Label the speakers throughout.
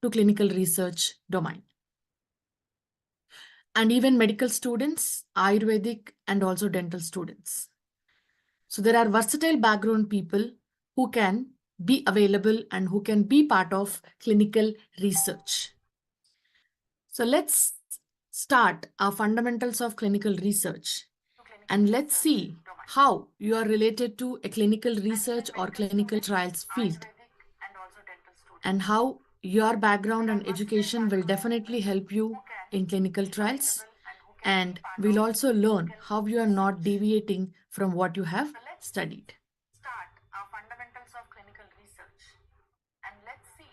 Speaker 1: to clinical research domain. And even medical students, Ayurvedic, and also dental students. So there are versatile background people who can be available and who can be part of clinical research. So let's start our fundamentals of clinical research and let's see how you are related to a clinical research or clinical trials field and how your background and education will definitely help you in clinical trials. And we'll also learn how you are not deviating from what you have studied.
Speaker 2: Start our fundamentals of clinical research and let's see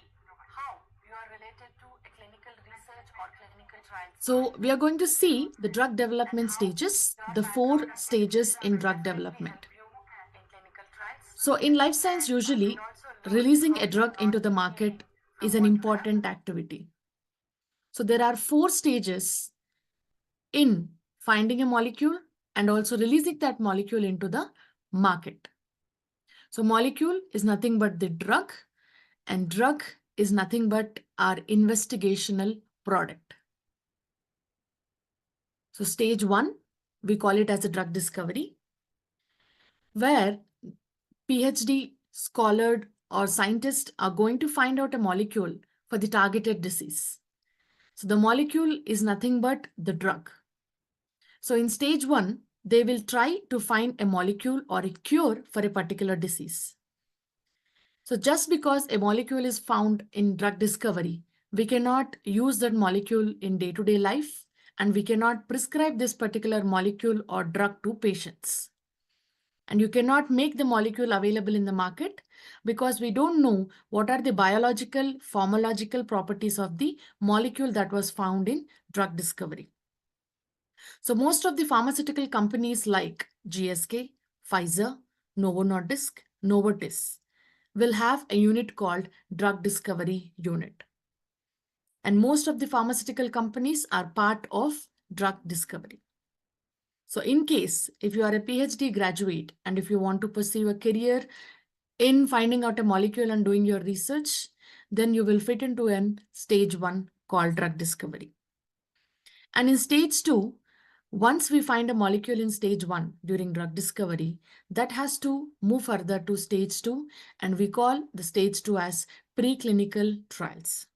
Speaker 2: how you are related to a clinical research or clinical trials.
Speaker 1: So we are going to see the drug development stages, the 4 stages in drug development. So in life science, usually releasing a drug into the market is an important activity. So there are 4 stages in finding a molecule and also releasing that molecule into the market. So molecule is nothing but the drug, and drug is nothing but our investigational product. So stage 1, we call it as a drug discovery, where PhD scholar or scientists are going to find out a molecule for the targeted disease. So the molecule is nothing but the drug. So in stage 1, they will try to find a molecule or a cure for a particular disease. So just because a molecule is found in drug discovery, we cannot use that molecule in day-to-day life, and we cannot prescribe this particular molecule or drug to patients. And you cannot make the molecule available in the market because we don't know what are the biological, pharmacological properties of the molecule that was found in drug discovery. So most of the pharmaceutical companies like GSK, Pfizer, Novo Nordisk, Novartis will have a unit called Drug Discovery Unit. And most of the pharmaceutical companies are part of drug discovery. So in case if you are a PhD graduate and if you want to pursue a career in finding out a molecule and doing your research, then you will fit into an stage 1 called drug discovery. And in stage 2, once we find a molecule in stage 1 during drug discovery, that has to move further to stage 2, and we call the stage 2 as preclinical trials.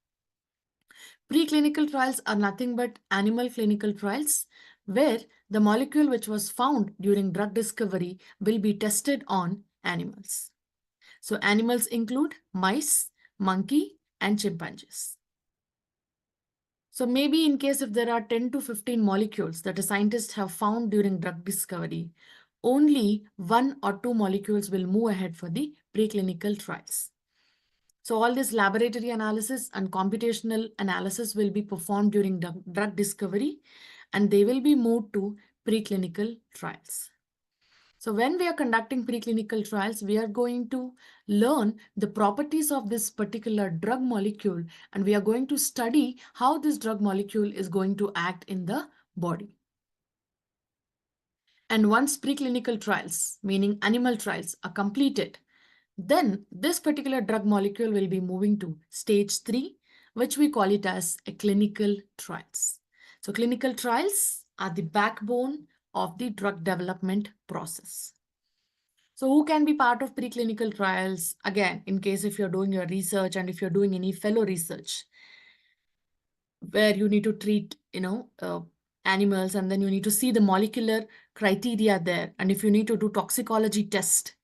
Speaker 1: Preclinical trials are nothing but animal clinical trials where the molecule which was found during drug discovery will be tested on animals. So animals include mice, monkey, and chimpanzees. So maybe in case if there are 10 to 15 molecules that a scientist have found during drug discovery, only 1 or 2 molecules will move ahead for the preclinical trials. So all this laboratory analysis and computational analysis will be performed during drug discovery, and they will be moved to preclinical trials. So when we are conducting preclinical trials, we are going to learn the properties of this particular drug molecule, and we are going to study how this drug molecule is going to act in the body. And once preclinical trials, meaning animal trials, are completed, then this particular drug molecule will be moving to stage 3, which we call it as a clinical trials. So clinical trials are the backbone of the drug development process. So who can be part of preclinical trials? Again, in case if you're doing your research and if you're doing any fellow research where you need to treat, animals, and then you need to see the molecular criteria there. And if you need to do toxicology test,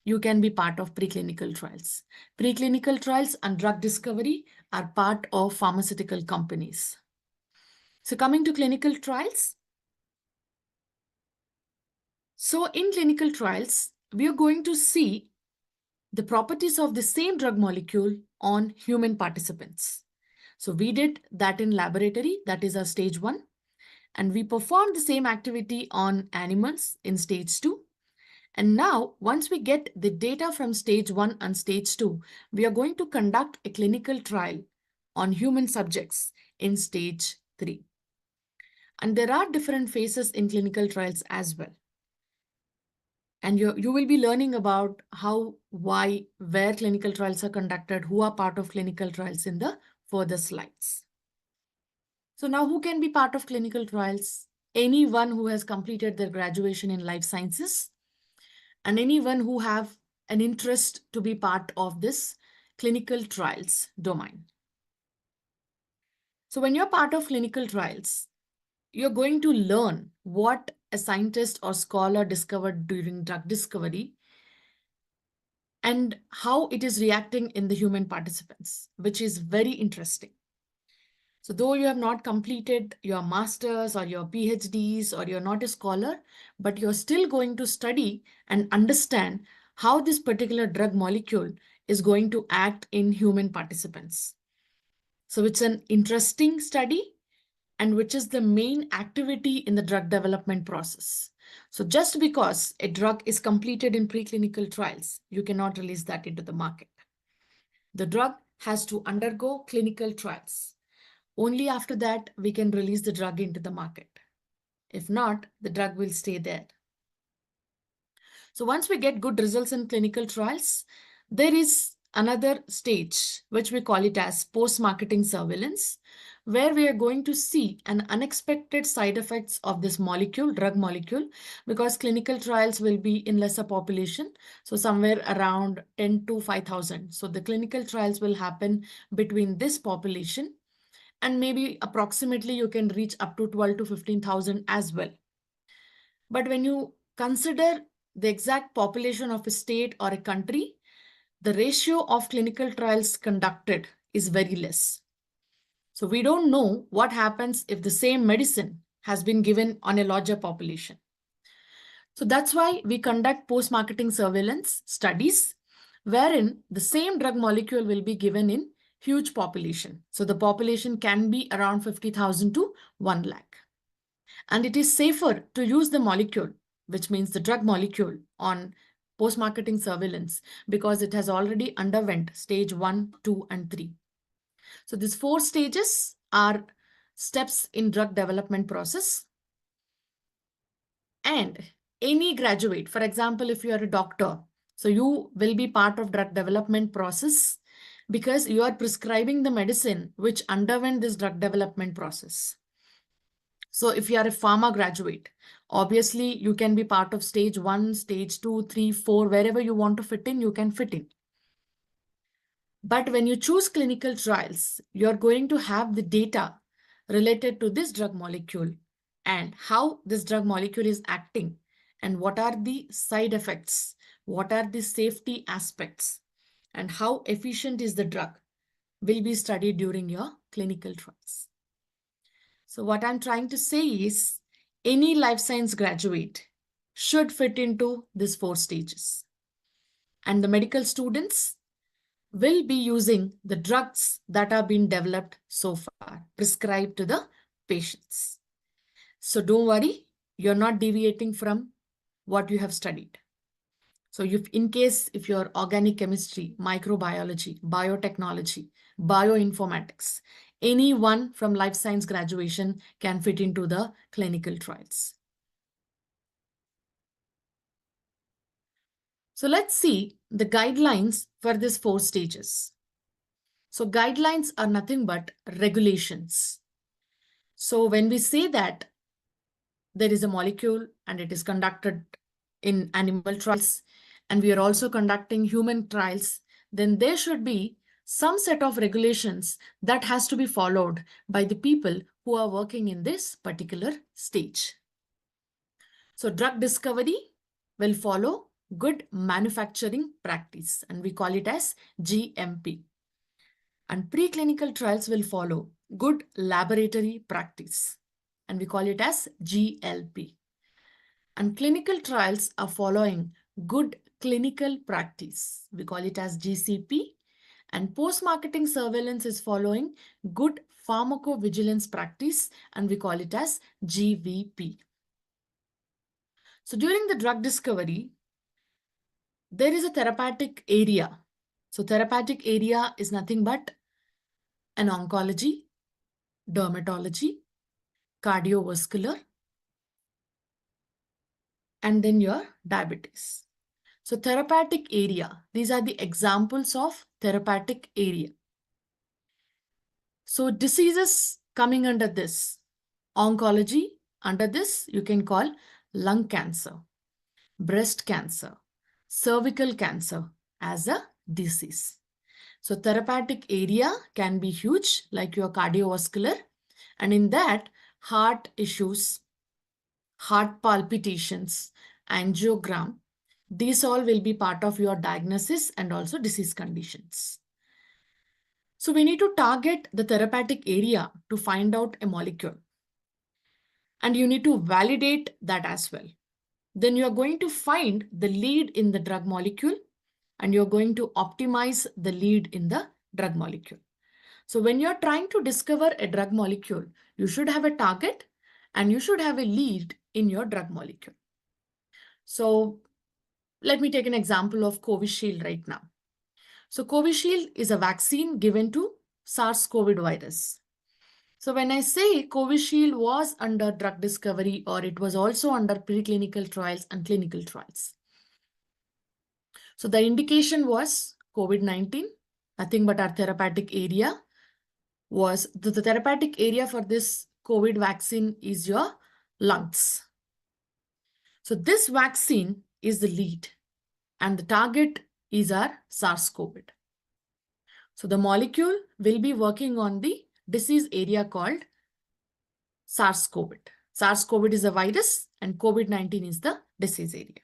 Speaker 1: you can be part of preclinical trials. Preclinical trials and drug discovery are part of pharmaceutical companies. So coming to clinical trials. So in clinical trials, we are going to see the properties of the same drug molecule on human participants. So we did that in laboratory, that is our stage 1. And we performed the same activity on animals in stage 2. And now, once we get the data from stage 1 and stage 2, we are going to conduct a clinical trial on human subjects in stage 3. And there are different phases in clinical trials as well. And you will be learning about how, why, where clinical trials are conducted, who are part of clinical trials in the further slides. So now who can be part of clinical trials? Anyone who has completed their graduation in life sciences and anyone who have an interest to be part of this clinical trials domain. So when you're part of clinical trials, you're going to learn what a scientist or scholar discovered during drug discovery and how it is reacting in the human participants, which is very interesting. So though you have not completed your masters or your PhDs or you're not a scholar, but you're still going to study and understand how this particular drug molecule is going to act in human participants. So it's an interesting study and which is the main activity in the drug development process. So just because a drug is completed in preclinical trials, you cannot release that into the market. The drug has to undergo clinical trials. Only after that, we can release the drug into the market. If not, the drug will stay there. So once we get good results in clinical trials, there is another stage, which we call it as post-marketing surveillance, where we are going to see an unexpected side effects of this molecule, drug molecule, because clinical trials will be in lesser population. So somewhere around 10 to 5,000. So the clinical trials will happen between this population. And maybe approximately you can reach up to 12 to 15,000 as well. But when you consider the exact population of a state or a country, the ratio of clinical trials conducted is very less. So we don't know what happens if the same medicine has been given on a larger population. So that's why we conduct post-marketing surveillance studies, wherein the same drug molecule will be given in huge population. So the population can be around 50,000 to 1 lakh. And it is safer to use the molecule, which means the drug molecule, on post-marketing surveillance because it has already underwent stage 1, 2, and 3. So these 4 stages are steps in drug development process. And any graduate, for example, if you are a doctor, so you will be part of drug development process because you are prescribing the medicine which underwent this drug development process. So if you are a pharma graduate, obviously you can be part of stage 1, stage 2, 3, 4, wherever you want to fit in, you can fit in. But when you choose clinical trials, you're going to have the data related to this drug molecule and how this drug molecule is acting and what are the side effects, what are the safety aspects, and how efficient is the drug will be studied during your clinical trials. So what I'm trying to say is any life science graduate should fit into these 4 stages. And the medical students will be using the drugs that have been developed so far, prescribed to the patients. So don't worry, you're not deviating from what you have studied. So in case if you're organic chemistry, microbiology, biotechnology, bioinformatics, anyone from life science graduation can fit into the clinical trials. So let's see the guidelines for these 4 stages. So guidelines are nothing but regulations. So when we say that there is a molecule and it is conducted in animal trials, and we are also conducting human trials, then there should be some set of regulations that has to be followed by the people who are working in this particular stage. So drug discovery will follow good manufacturing practice, and we call it as GMP. And preclinical trials will follow good laboratory practice, and we call it as GLP. And clinical trials are following good clinical practice. We call it as GCP. And post-marketing surveillance is following good pharmacovigilance practice, and we call it as GVP. So during the drug discovery, there is a therapeutic area. So therapeutic area is nothing but an oncology, dermatology, cardiovascular, and then your diabetes. So therapeutic area, these are the examples of therapeutic area. So diseases coming under this, oncology, under this you can call lung cancer, breast cancer, cervical cancer as a disease. So therapeutic area can be huge, like your cardiovascular, and in that, heart issues, heart palpitations, angiogram, these all will be part of your diagnosis and also disease conditions. So we need to target the therapeutic area to find out a molecule. And you need to validate that as well. Then you are going to find the lead in the drug molecule and you're going to optimize the lead in the drug molecule. So when you're trying to discover a drug molecule, you should have a target and you should have a lead in your drug molecule. So let me take an example of Covishield right now. So Covishield is a vaccine given to SARS-CoV virus. So when I say Covishield was under drug discovery or it was also under preclinical trials and clinical trials. So the indication was COVID-19, nothing but our therapeutic area was the therapeutic area for this COVID vaccine is your lungs. So this vaccine is the lead and the target is our SARS-CoV. So the molecule will be working on the disease area called SARS-CoV. SARS-CoV is a virus and COVID-19 is the disease area.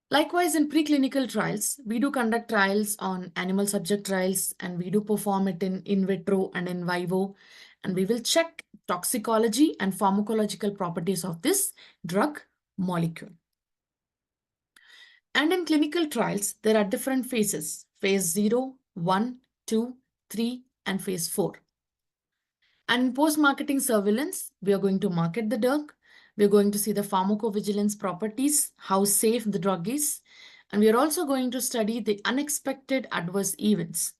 Speaker 1: Likewise, in preclinical trials, we do conduct trials on animal subject trials and we do perform it in vitro and in vivo. And we will check toxicology and pharmacological properties of this drug molecule. And in clinical trials, there are different phases, phase 0, 1, 2, 3, and phase 4. And in post-marketing surveillance, we are going to market the drug. We're going to see the pharmacovigilance properties, how safe the drug is. And we are also going to study the unexpected adverse events.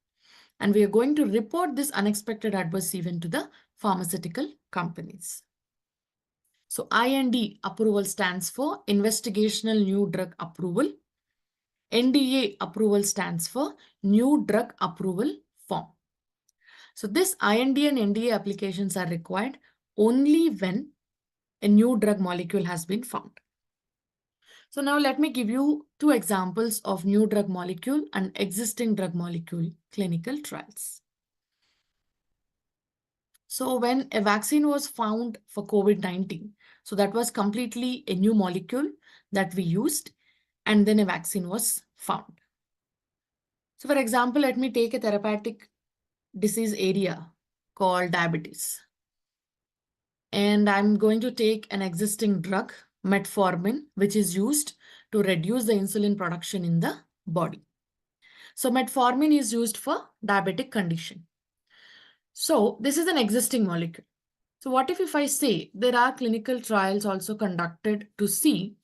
Speaker 1: And we are going to report this unexpected adverse event to the pharmaceutical companies. So IND approval stands for Investigational New Drug Approval. NDA approval stands for New Drug Approval Form. So this IND and NDA applications are required only when a new drug molecule has been found. So now let me give you two examples of new drug molecule and existing drug molecule clinical trials. So when a vaccine was found for COVID-19, so that was completely a new molecule that we used, and then a vaccine was found. So for example, let me take a therapeutic disease area called diabetes. And I'm going to take an existing drug, metformin, which is used to reduce the insulin production in the body. So metformin is used for diabetic condition. So this is an existing molecule. So what if I say there are clinical trials also conducted to see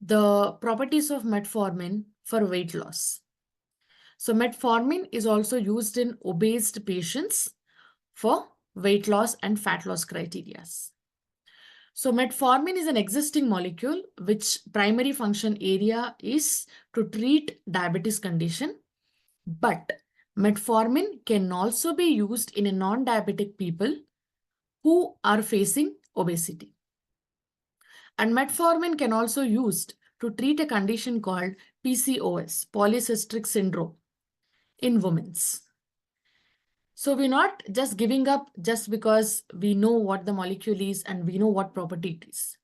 Speaker 1: the properties of metformin for weight loss. So metformin is also used in obese patients for weight loss and fat loss criteria. So metformin is an existing molecule which primary function area is to treat diabetes condition, but metformin can also be used in a non-diabetic people who are facing obesity. And metformin can also used to treat a condition called PCOS, polycystic syndrome, in women's. So we're not just giving up just because we know what the molecule is and we know what property it is.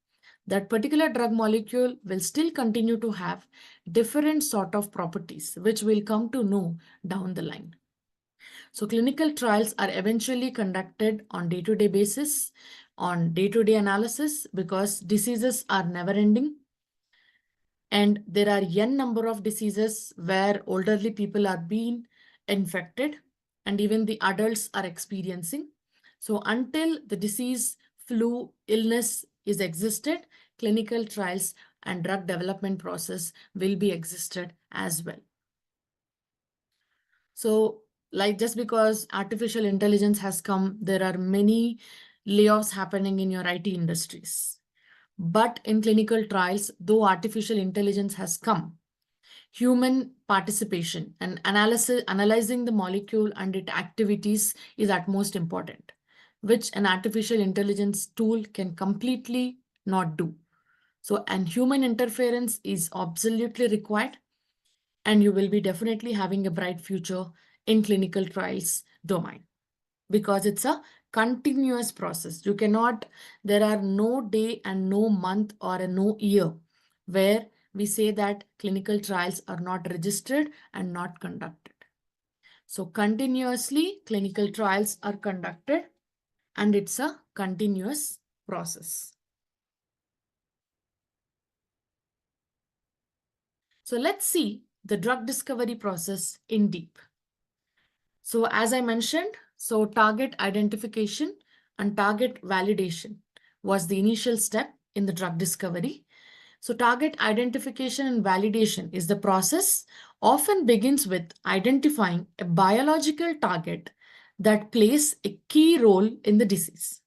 Speaker 1: That particular drug molecule will still continue to have different sort of properties, which we'll come to know down the line. So clinical trials are eventually conducted on day-to-day basis, on day-to-day analysis, because diseases are never ending. And there are n number of diseases where elderly people are being infected and even the adults are experiencing. So until the disease, flu, illness is existed, clinical trials and drug development process will be existed as well. So like just because artificial intelligence has come, there are many layoffs happening in your IT industries. But in clinical trials, though artificial intelligence has come, human participation and analyzing the molecule and its activities is at most important, which an artificial intelligence tool can completely not do. So, and human interference is absolutely required, and you will be definitely having a bright future in clinical trials domain because it's a continuous process. You cannot, there are no day and no month or a no year where we say that clinical trials are not registered and not conducted. So continuously clinical trials are conducted and it's a continuous process. So let's see the drug discovery process in deep. So as I mentioned, so target identification and target validation was the initial step in the drug discovery. So target identification and validation is the process often begins with identifying a biological target that plays a key role in the disease.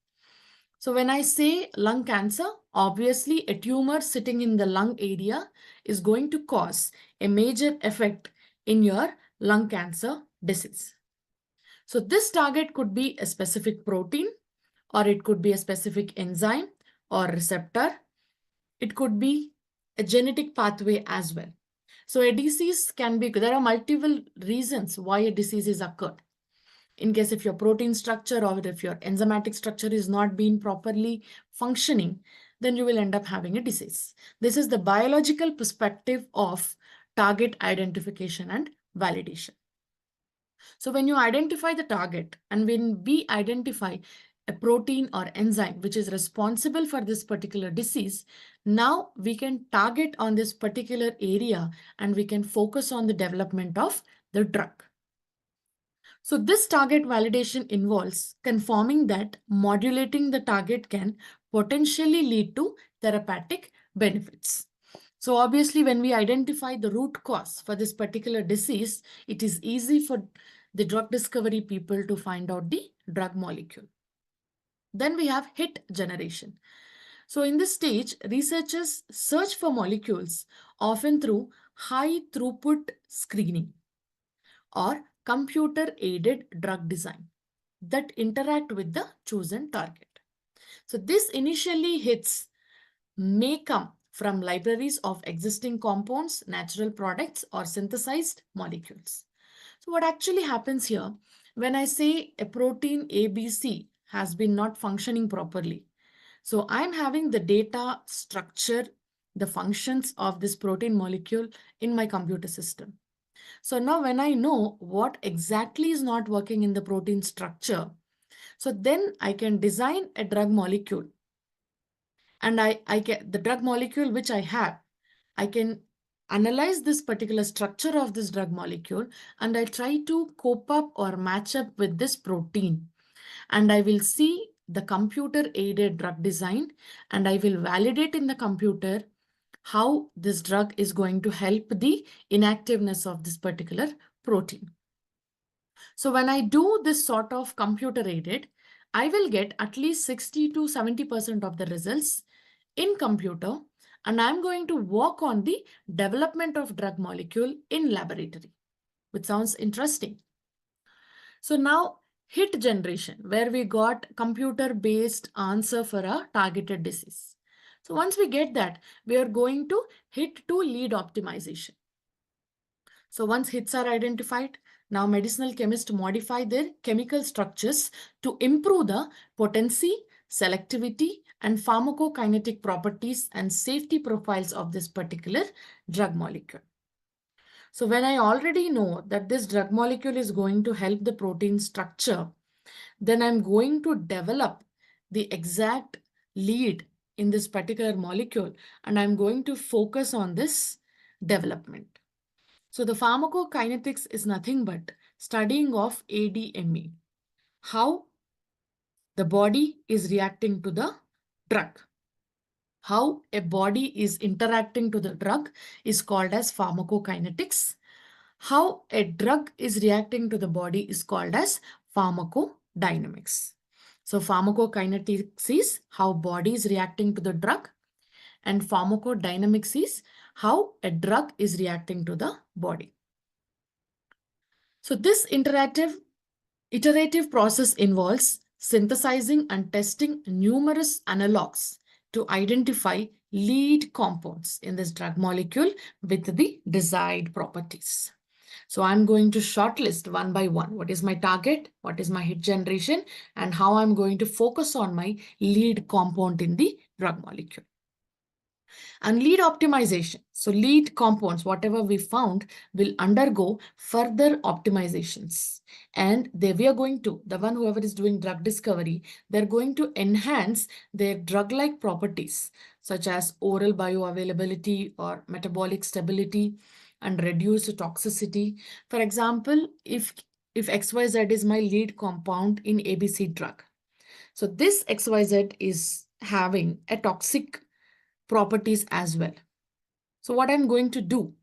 Speaker 1: So when I say lung cancer, obviously a tumor sitting in the lung area is going to cause a major effect in your lung cancer disease. So this target could be a specific protein, or it could be a specific enzyme or receptor. It could be a genetic pathway as well. So a disease can be, there are multiple reasons why a disease is occurred. In case if your protein structure or if your enzymatic structure is not being properly functioning, then you will end up having a disease. This is the biological perspective of target identification and validation. So when you identify the target and when we identify a protein or enzyme which is responsible for this particular disease, now we can target on this particular area and we can focus on the development of the drug. So this target validation involves confirming that modulating the target can potentially lead to therapeutic benefits. So obviously, when we identify the root cause for this particular disease, it is easy for the drug discovery people to find out the drug molecule. Then we have hit generation. So in this stage, researchers search for molecules often through high throughput screening or computer-aided drug design that interact with the chosen target. So this initially hits may come from libraries of existing compounds, natural products, or synthesized molecules. So what actually happens here, when I say a protein ABC has been not functioning properly, so I'm having the data structure, the functions of this protein molecule in my computer system. So now when I know what exactly is not working in the protein structure, so then I can design a drug molecule. And I get the drug molecule which I have, I can analyze this particular structure of this drug molecule and I try to cope up or match up with this protein. And I will see the computer aided drug design and I will validate in the computer how this drug is going to help the inactiveness of this particular protein. So when I do this sort of computer aided, I will get at least 60 to 70% of the results in computer, and I'm going to work on the development of drug molecule in laboratory, which sounds interesting. So now hit generation, where we got computer-based answer for a targeted disease. So once we get that, we are going to hit to lead optimization. So once hits are identified, now medicinal chemists modify their chemical structures to improve the potency, selectivity, and pharmacokinetic properties and safety profiles of this particular drug molecule. So when I already know that this drug molecule is going to help the protein structure, then I'm going to develop the exact lead in this particular molecule, and I'm going to focus on this development. So the pharmacokinetics is nothing but studying of ADME, how the body is reacting to the drug. How a body is interacting to the drug is called as pharmacokinetics. How a drug is reacting to the body is called as pharmacodynamics. So pharmacokinetics is how body is reacting to the drug, And pharmacodynamics is how a drug is reacting to the body. So this iterative process involves synthesizing and testing numerous analogs to identify lead compounds in this drug molecule with the desired properties. So I'm going to shortlist one by one. What is my target? What is my hit generation? And how I'm going to focus on my lead compound in the drug molecule. And lead optimization. So lead compounds, whatever we found, will undergo further optimizations. And we are going to, the one whoever is doing drug discovery, they're going to enhance their drug-like properties, such as oral bioavailability or metabolic stability, and reduce toxicity. For example, if XYZ is my lead compound in ABC drug, so this XYZ is having a toxic properties as well. So what I'm going to do?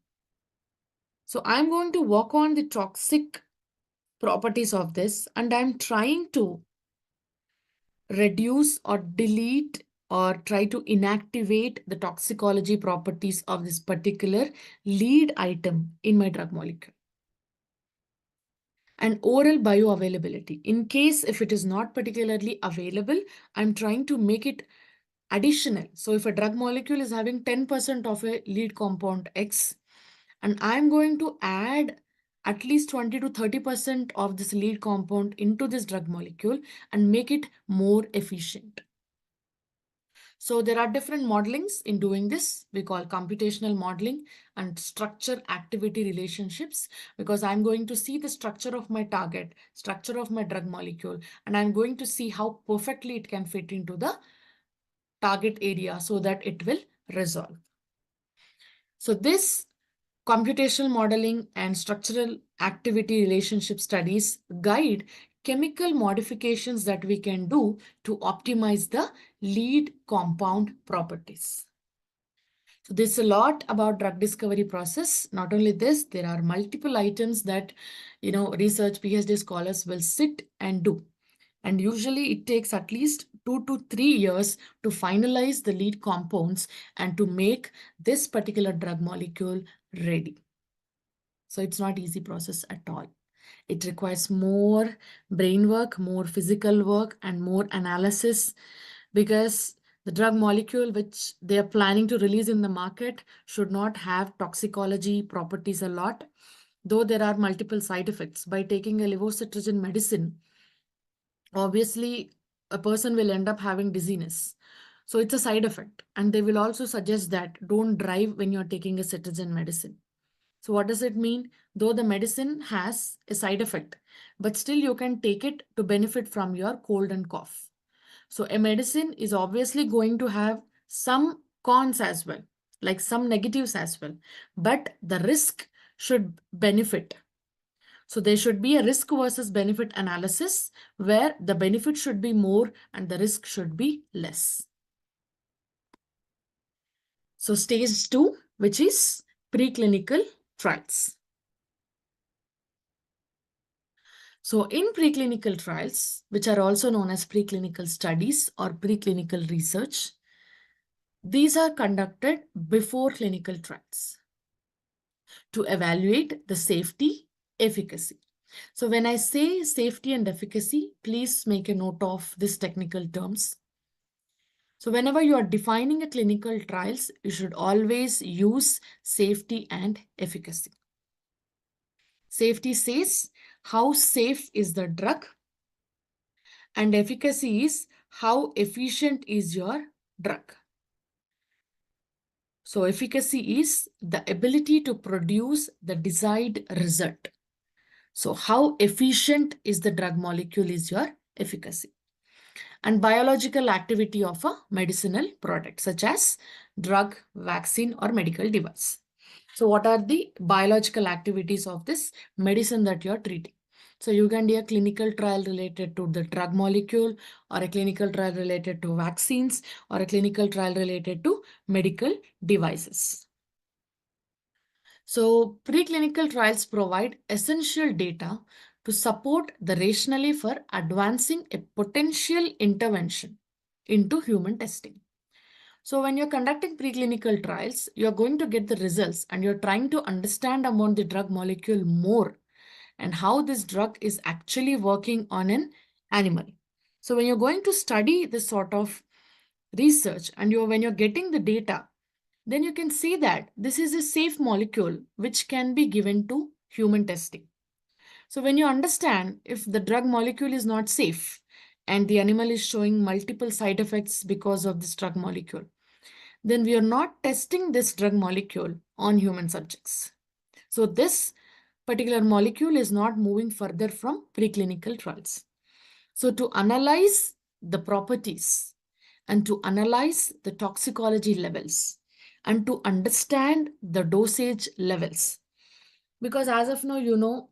Speaker 1: So I'm going to work on the toxic properties of this, and I'm trying to reduce or delete or try to inactivate the toxicology properties of this particular lead item in my drug molecule. And oral bioavailability. In case if it is not particularly available, I'm trying to make it additional. So if a drug molecule is having 10% of a lead compound X, and I'm going to add at least 20 to 30% of this lead compound into this drug molecule and make it more efficient. So there are different modelings in doing this. We call computational modeling and structure activity relationships, because I'm going to see the structure of my target, structure of my drug molecule, and I'm going to see how perfectly it can fit into the target area so that it will resolve. So this computational modeling and structural activity relationship studies guide chemical modifications that we can do to optimize the lead compound properties. So this is a lot about drug discovery process. Not only this, there are multiple items that, research PhD scholars will sit and do. And usually it takes at least 2 to 3 years to finalize the lead compounds and to make this particular drug molecule ready. So it's not easy process at all. It requires more brain work, more physical work, and more analysis, because the drug molecule which they are planning to release in the market should not have toxicology properties a lot, though there are multiple side effects. By taking a levocetirizine medicine, obviously a person will end up having dizziness. So it's a side effect. And they will also suggest that don't drive when you're taking a cetirizine medicine. So what does it mean? Though the medicine has a side effect, but still you can take it to benefit from your cold and cough. So a medicine is obviously going to have some cons as well, like some negatives as well, but the risk should benefit. So there should be a risk versus benefit analysis where the benefit should be more and the risk should be less. So stage 2, which is preclinical trials. So in preclinical trials, which are also known as preclinical studies or preclinical research, these are conducted before clinical trials to evaluate the safety, efficacy. So when I say safety and efficacy, please make a note of these technical terms. So whenever you are defining a clinical trials, you should always use safety and efficacy. Safety says how safe is the drug, and efficacy is how efficient is your drug. So efficacy is the ability to produce the desired result. So how efficient is the drug molecule is your efficacy. And biological activity of a medicinal product, such as drug, vaccine, or medical device. So what are the biological activities of this medicine that you're treating? So you can do a clinical trial related to the drug molecule, or a clinical trial related to vaccines, or a clinical trial related to medical devices. So preclinical trials provide essential data to support the rationale for advancing a potential intervention into human testing. So when you're conducting preclinical trials, you're going to get the results and you're trying to understand about the drug molecule more and how this drug is actually working on an animal. So when you're going to study this sort of research and when you're getting the data, then you can see that this is a safe molecule which can be given to human testing. So when you understand if the drug molecule is not safe and the animal is showing multiple side effects because of this drug molecule, then we are not testing this drug molecule on human subjects. So this particular molecule is not moving further from preclinical trials. So to analyze the properties and to analyze the toxicology levels and to understand the dosage levels, because as of now,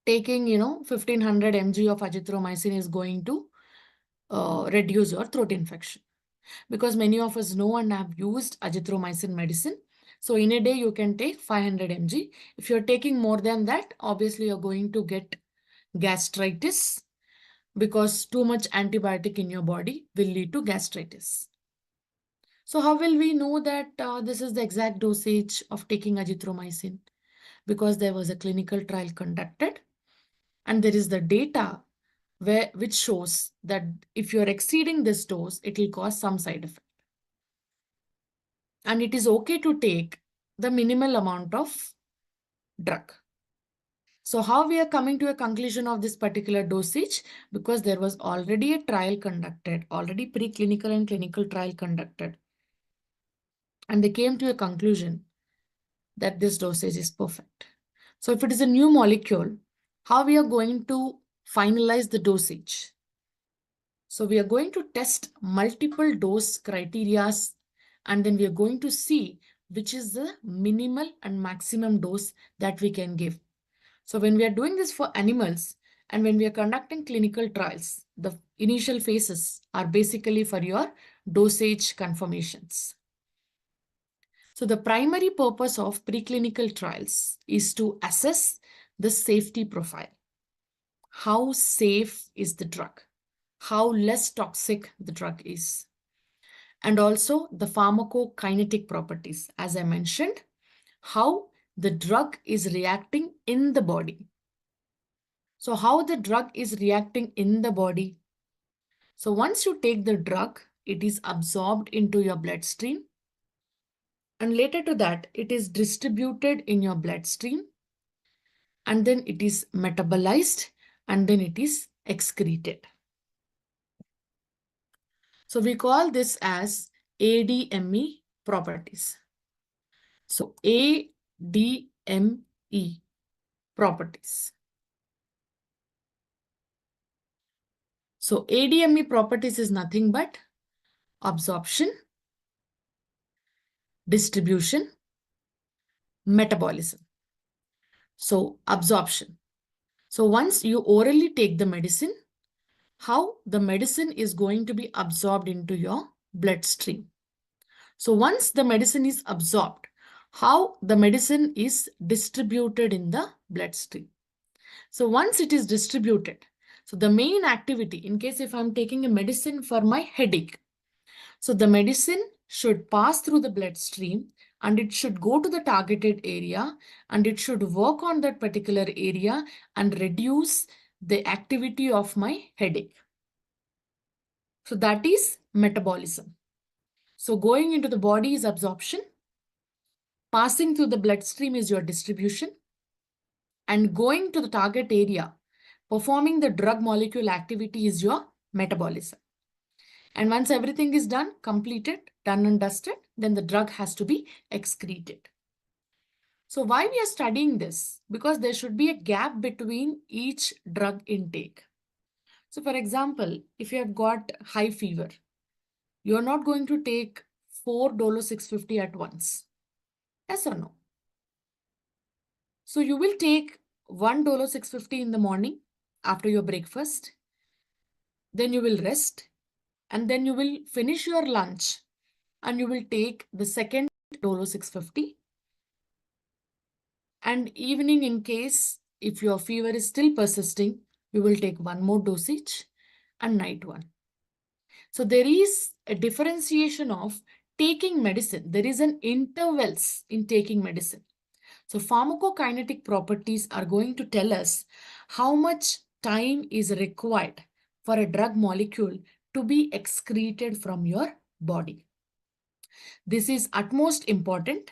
Speaker 1: taking 1500 mg of azithromycin is going to reduce your throat infection, because many of us know and have used azithromycin medicine. So in a day you can take 500 mg. If you're taking more than that, obviously you're going to get gastritis, because too much antibiotic in your body will lead to gastritis. So how will we know that this is the exact dosage of taking azithromycin? Because there was a clinical trial conducted and there is the data which shows that if you're exceeding this dose, it will cause some side effect. And it is okay to take the minimal amount of drug. So how we are coming to a conclusion of this particular dosage? Because there was already a trial conducted, already preclinical and clinical trial conducted. And they came to a conclusion that this dosage is perfect. So if it is a new molecule, how we are going to finalize the dosage? So we are going to test multiple dose criterias, and then we are going to see which is the minimal and maximum dose that we can give. So when we are doing this for animals and when we are conducting clinical trials, the initial phases are basically for your dosage confirmations. So the primary purpose of preclinical trials is to assess the safety profile. How safe is the drug? How less toxic the drug is? And also the pharmacokinetic properties, as I mentioned, how the drug is reacting in the body. So how the drug is reacting in the body. So once you take the drug, it is absorbed into your bloodstream. And later to that, it is distributed in your bloodstream. And then it is metabolized and then it is excreted. So we call this as ADME properties. So ADME properties. So ADME properties is nothing but absorption, distribution, metabolism. So absorption. So once you orally take the medicine, how the medicine is going to be absorbed into your bloodstream. So once the medicine is absorbed, how the medicine is distributed in the bloodstream. So once it is distributed, so the main activity, in case if I'm taking a medicine for my headache, so the medicine should pass through the bloodstream and it should go to the targeted area and it should work on that particular area and reduce the activity of my headache. So that is metabolism. So going into the body is absorption, passing through the bloodstream is your distribution, and going to the target area, performing the drug molecule activity is your metabolism. And once everything is done, completed, done and dusted, then the drug has to be excreted. So why we are studying this? Because there should be a gap between each drug intake. So for example, if you have got high fever, you're not going to take 4 Dolo 650 at once. Yes or no? So you will take 1 Dolo 650 in the morning after your breakfast. Then you will rest. And then you will finish your lunch. And you will take the second Dolo 650. And evening, in case if your fever is still persisting, you will take one more dosage and night one. So there is a differentiation of taking medicine. There is an intervals in taking medicine. So pharmacokinetic properties are going to tell us how much time is required for a drug molecule to be excreted from your body. This is utmost important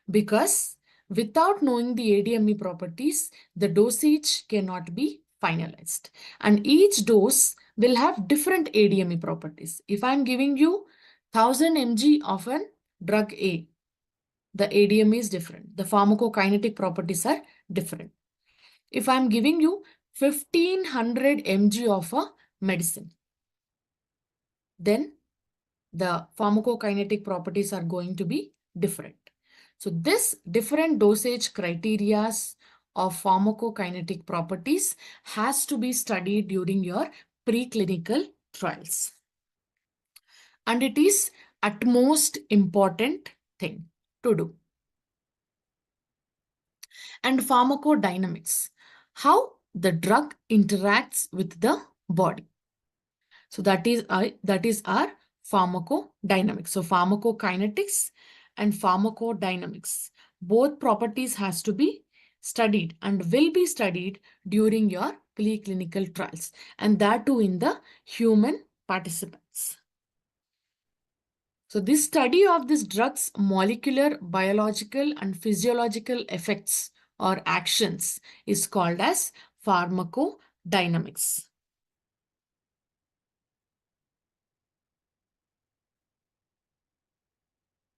Speaker 1: because without knowing the ADME properties, the dosage cannot be finalized. And each dose will have different ADME properties. If I'm giving you 1000 mg of a drug A, the ADME is different. The pharmacokinetic properties are different. If I'm giving you 1500 mg of a medicine, then the pharmacokinetic properties are going to be different. So this different dosage criteria of pharmacokinetic properties has to be studied during your preclinical trials. And it is at most important thing to do. And pharmacodynamics, how the drug interacts with the body. So that is our pharmacodynamics. So pharmacokinetics and pharmacodynamics, both properties has to be studied and will be studied during your preclinical trials, and that too in the human participants. So this study of this drug's molecular, biological, and physiological effects or actions is called as pharmacodynamics.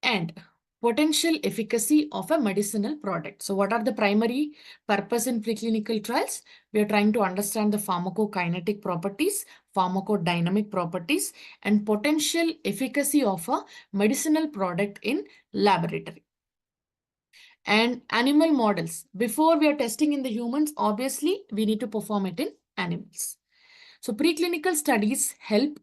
Speaker 1: And potential efficacy of a medicinal product. So what are the primary purpose in preclinical trials? We are trying to understand the pharmacokinetic properties, pharmacodynamic properties, and potential efficacy of a medicinal product in laboratory. And animal models. Before we are testing in the humans, obviously, we need to perform it in animals. So preclinical studies help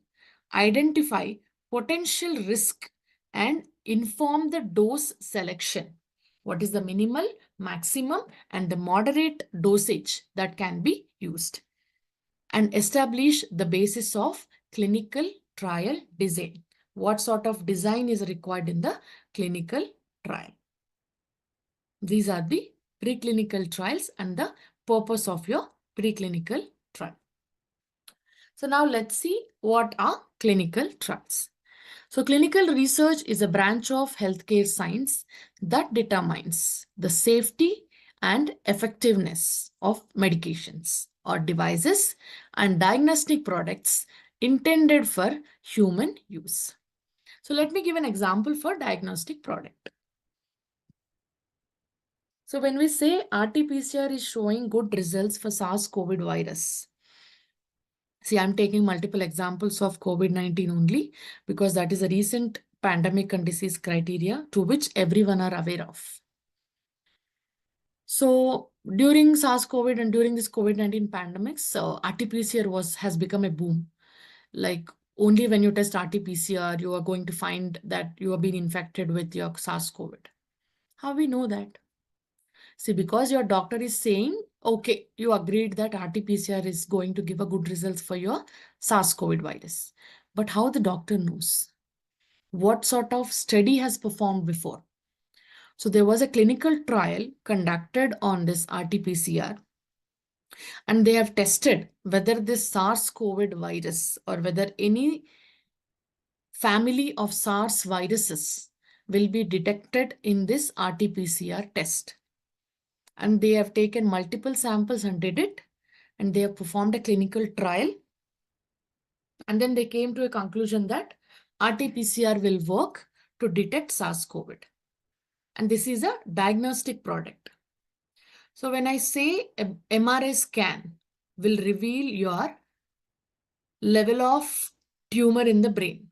Speaker 1: identify potential risk and inform the dose selection. What is the minimal, maximum, and the moderate dosage that can be used, and establish the basis of clinical trial design. What sort of design is required in the clinical trial? These are the preclinical trials and the purpose of your preclinical trial. So now let's see what are clinical trials. So clinical research is a branch of healthcare science that determines the safety and effectiveness of medications or devices and diagnostic products intended for human use. So let me give an example for diagnostic product. So when we say RT-PCR is showing good results for SARS-CoV virus, see, I'm taking multiple examples of COVID-19 only because that is a recent pandemic and disease criteria to which everyone are aware of. So during SARS-CoV and during this COVID-19 pandemics, RT-PCR has become a boom. Like only when you test RT-PCR, you are going to find that you have been infected with your SARS-CoV. How we know that? See, because your doctor is saying, okay, you agreed that RT-PCR is going to give a good results for your SARS-CoV virus. But how the doctor knows? What sort of study has performed before? So there was a clinical trial conducted on this RT-PCR, and they have tested whether this SARS-CoV virus or whether any family of SARS viruses will be detected in this RT-PCR test. And they have taken multiple samples and did it, and they have performed a clinical trial. And then they came to a conclusion that RT-PCR will work to detect SARS-CoV. And this is a diagnostic product. So when I say a MRI scan will reveal your level of tumor in the brain,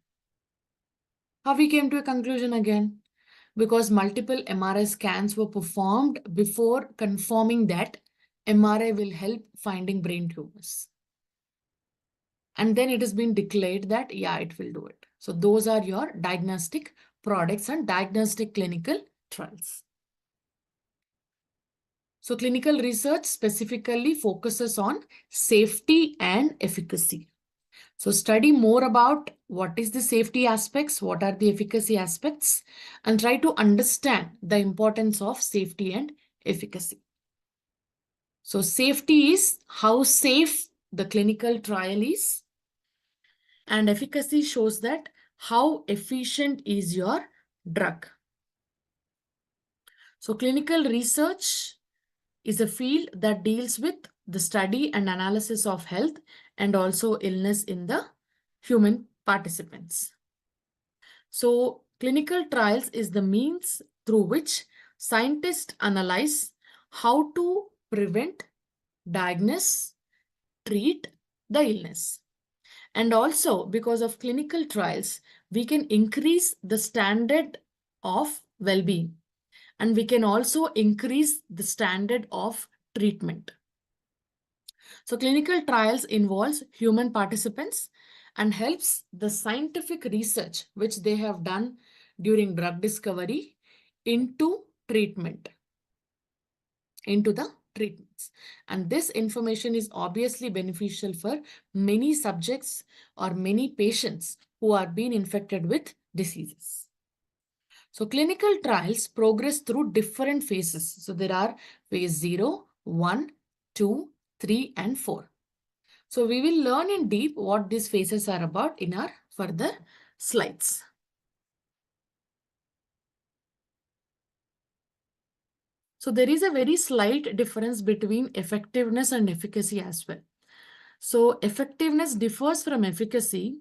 Speaker 1: how we came to a conclusion again? Because multiple MRI scans were performed before confirming that MRI will help finding brain tumors. And then it has been declared that, yeah, it will do it. So those are your diagnostic products and diagnostic clinical trials. So clinical research specifically focuses on safety and efficacy. So study more about what is the safety aspects, what are the efficacy aspects, and try to understand the importance of safety and efficacy. So safety is how safe the clinical trial is, and efficacy shows that how efficient is your drug. So clinical research is a field that deals with the study and analysis of health and also illness in the human participants. So clinical trials is the means through which scientists analyze how to prevent, diagnose, treat the illness. And also because of clinical trials, we can increase the standard of well-being, and we can also increase the standard of treatment. So clinical trials involves human participants and helps the scientific research which they have done during drug discovery into treatment, into the treatments. And this information is obviously beneficial for many subjects or many patients who are being infected with diseases. So clinical trials progress through different phases. So there are phase 0, 1, 2, 3, and 4. So we will learn in deep what these phases are about in our further slides. So there is a very slight difference between effectiveness and efficacy as well. So effectiveness differs from efficacy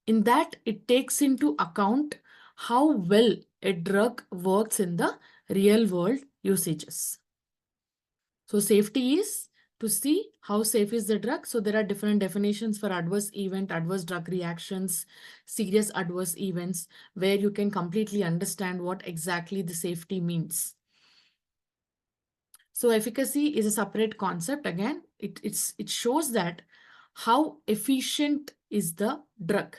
Speaker 1: in that it takes into account how well a drug works in the real world usages. So safety is to see how safe is the drug. So there are different definitions for adverse event, adverse drug reactions, serious adverse events, where you can completely understand what exactly the safety means. So efficacy is a separate concept. Again, it shows that how efficient is the drug.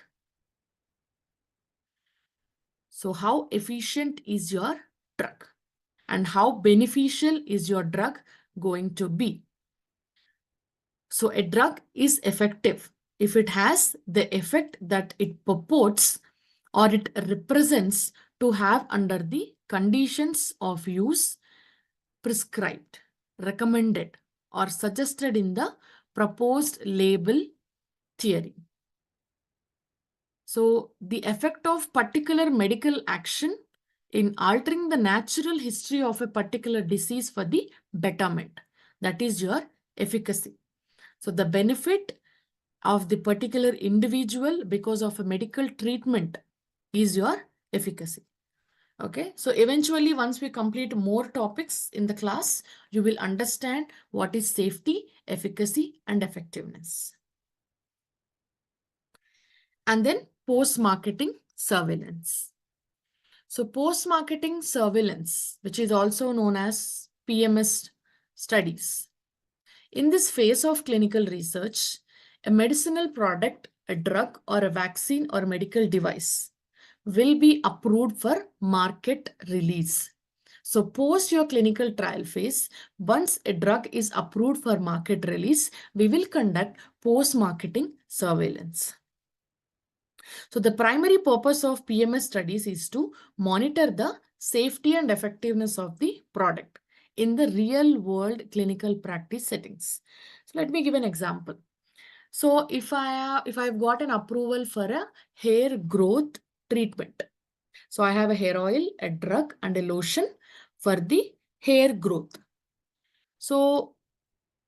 Speaker 1: So how efficient is your drug and how beneficial is your drug going to be? So a drug is effective if it has the effect that it purports or it represents to have under the conditions of use prescribed, recommended, or suggested in the proposed label theory. So the effect of particular medical action in altering the natural history of a particular disease for the betterment. That is your efficacy. So the benefit of the particular individual because of a medical treatment is your efficacy. Okay, so eventually once we complete more topics in the class, you will understand what is safety, efficacy, and effectiveness. And then post-marketing surveillance. So post-marketing surveillance, which is also known as PMS studies. In this phase of clinical research, a medicinal product, a drug, or a vaccine or medical device will be approved for market release. So post your clinical trial phase, once a drug is approved for market release, we will conduct post-marketing surveillance. So the primary purpose of PMS studies is to monitor the safety and effectiveness of the product in the real world clinical practice settings. So let me give an example. So if I've got an approval for a hair growth treatment. So I have a hair oil, a drug, and a lotion for the hair growth. So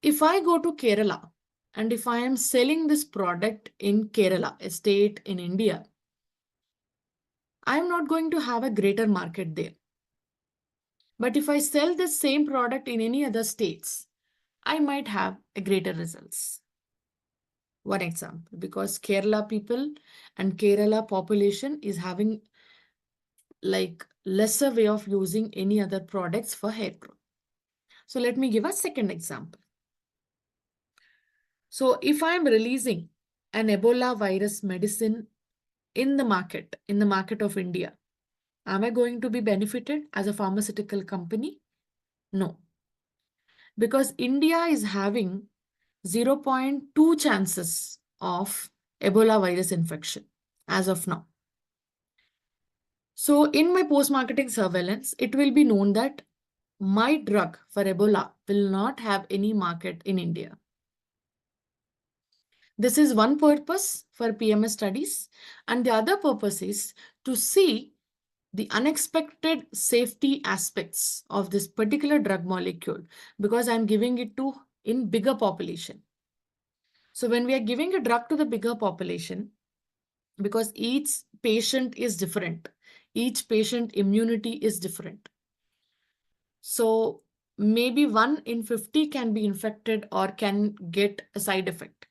Speaker 1: if I go to Kerala and if I am selling this product in Kerala, a state in India, I'm not going to have a greater market there. But if I sell the same product in any other states, I might have a greater results. One example, because Kerala people and Kerala population is having like lesser way of using any other products for hair growth. So let me give a second example. So if I'm releasing an Ebola virus medicine in the market of India, am I going to be benefited as a pharmaceutical company? No. Because India is having 0.2 chances of Ebola virus infection as of now. So in my post-marketing surveillance, it will be known that my drug for Ebola will not have any market in India. This is one purpose for PMS studies, and the other purpose is to see the unexpected safety aspects of this particular drug molecule, because I'm giving it to in bigger population. So when we are giving a drug to the bigger population, because each patient is different, each patient immunity is different. So maybe 1 in 50 can be infected or can get a side effect,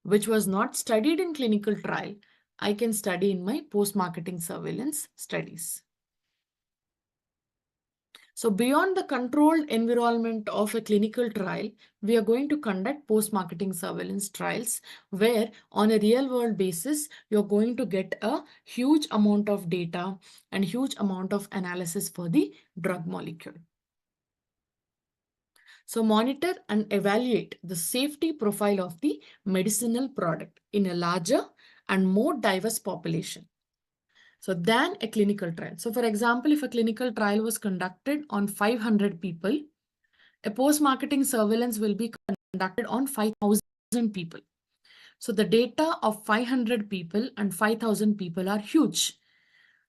Speaker 1: which was not studied in clinical trial. I can study in my post-marketing surveillance studies. So beyond the controlled environment of a clinical trial, we are going to conduct post-marketing surveillance trials where on a real-world basis, you're going to get a huge amount of data and huge amount of analysis for the drug molecule. So monitor and evaluate the safety profile of the medicinal product in a larger and more diverse population. So than a clinical trial. So for example, if a clinical trial was conducted on 500 people, a post-marketing surveillance will be conducted on 5,000 people. So the data of 500 people and 5,000 people are huge.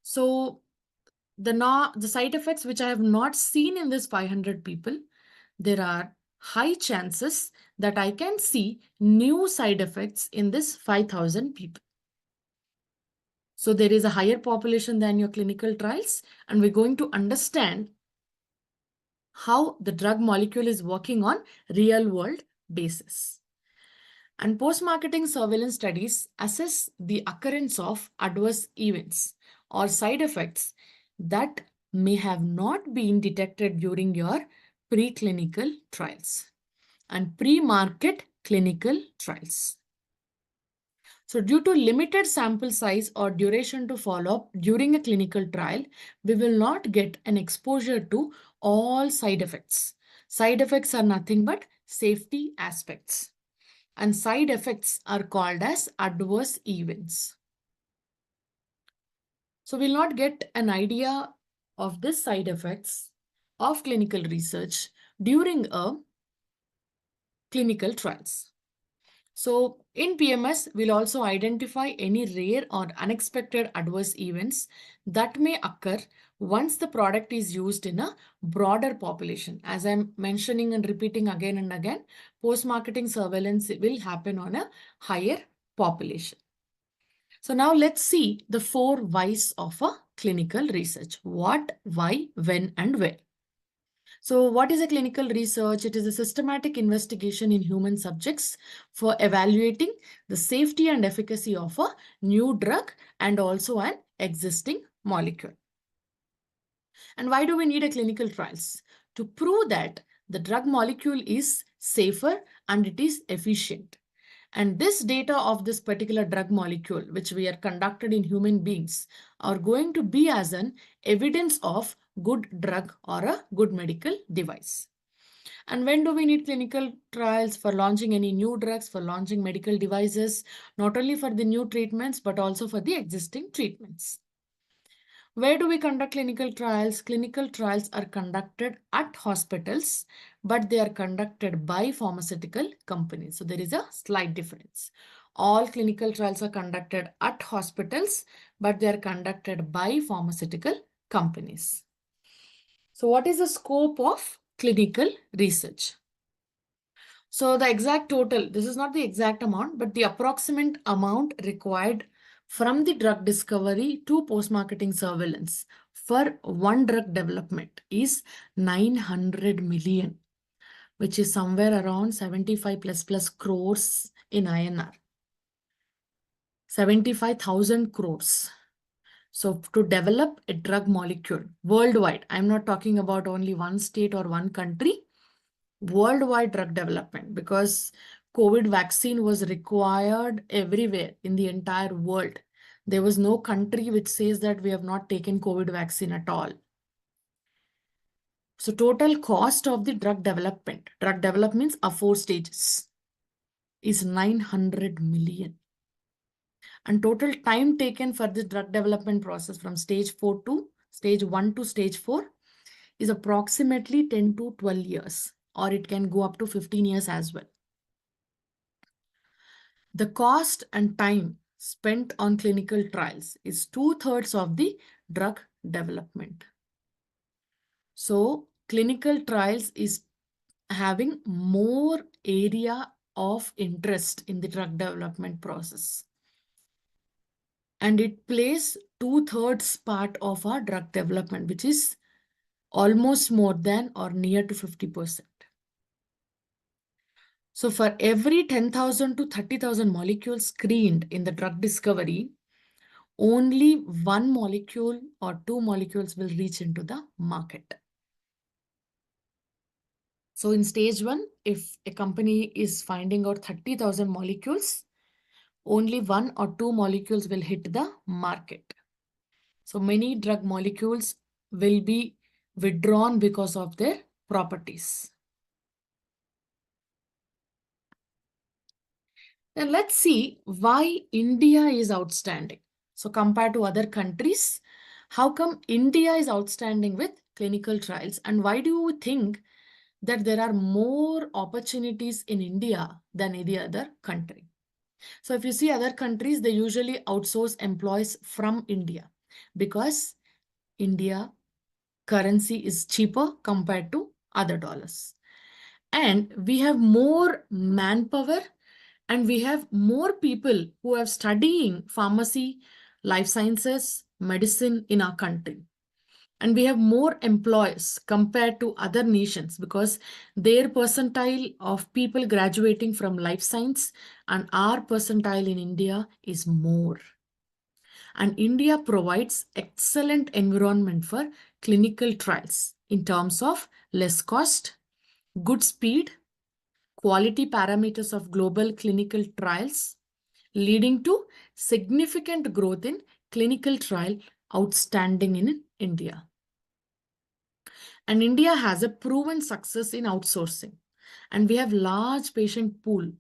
Speaker 1: So the side effects which I have not seen in this 500 people, there are high chances that I can see new side effects in this 5,000 people. So there is a higher population than your clinical trials, and we're going to understand how the drug molecule is working on real world basis. And post-marketing surveillance studies assess the occurrence of adverse events or side effects that may have not been detected during your preclinical trials and pre-market clinical trials. So due to limited sample size or duration to follow up during a clinical trial, we will not get an exposure to all side effects. Side effects are nothing but safety aspects, and side effects are called as adverse events. So we'll not get an idea of this side effects of clinical research during a clinical trials. So in PMS, we'll also identify any rare or unexpected adverse events that may occur once the product is used in a broader population. As I'm mentioning and repeating again and again, post-marketing surveillance will happen on a higher population. So now let's see the 4 whys of a clinical research. What, why, when, and where. So what is a clinical research? It is a systematic investigation in human subjects for evaluating the safety and efficacy of a new drug and also an existing molecule. And why do we need a clinical trials? To prove that the drug molecule is safer and it is efficient. And this data of this particular drug molecule, which we are conducted in human beings, are going to be as an evidence of good drug or a good medical device. And when do we need clinical trials? For launching any new drugs, for launching medical devices, not only for the new treatments, but also for the existing treatments. Where do we conduct clinical trials? Clinical trials are conducted at hospitals, but they are conducted by pharmaceutical companies. So there is a slight difference. All clinical trials are conducted at hospitals, but they are conducted by pharmaceutical companies. So what is the scope of clinical research? So the exact total, this is not the exact amount, but the approximate amount required from the drug discovery to post-marketing surveillance for one drug development is 900 million, which is somewhere around 75 plus crores in INR. 75,000 crores. So to develop a drug molecule worldwide, I'm not talking about only one state or one country, worldwide drug development, because COVID vaccine was required everywhere in the entire world. There was no country which says that we have not taken COVID vaccine at all. So total cost of the drug development are 4 stages, is 900 million. And total time taken for the drug development process from stage 4 to stage 1 to stage 4 is approximately 10 to 12 years, or it can go up to 15 years as well. The cost and time spent on clinical trials is 2/3 of the drug development. So clinical trials is having more area of interest in the drug development process. And it plays 2/3 part of our drug development, which is almost more than or near to 50%. So for every 10,000 to 30,000 molecules screened in the drug discovery, only one molecule or two molecules will reach into the market. So in stage 1, if a company is finding out 30,000 molecules, only one or two molecules will hit the market. So many drug molecules will be withdrawn because of their properties. Then let's see why India is outstanding. So compared to other countries, how come India is outstanding with clinical trials? And why do you think that there are more opportunities in India than any other country? So if you see other countries, they usually outsource employees from India because India currency is cheaper compared to other dollars. And we have more manpower and we have more people who are studying pharmacy, life sciences, medicine in our country. And we have more employees compared to other nations because their percentile of people graduating from life science and our percentile in India is more. And India provides excellent environment for clinical trials in terms of less cost, good speed, quality parameters of global clinical trials, leading to significant growth in clinical trial outstanding in India. And India has a proven success in outsourcing. And we have large patient pool.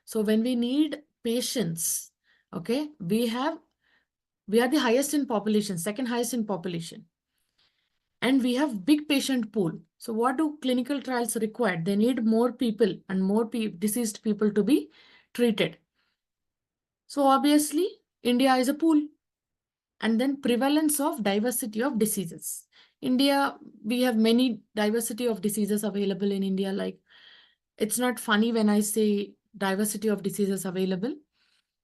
Speaker 1: So when we need patients, okay, we are the highest in population, second highest in population. And we have big patient pool. So what do clinical trials require? They need more people and more diseased people to be treated. So obviously, India is a pool. And then prevalence of diversity of diseases. India, we have many diversity of diseases available in India. Like, it's not funny when I say diversity of diseases available.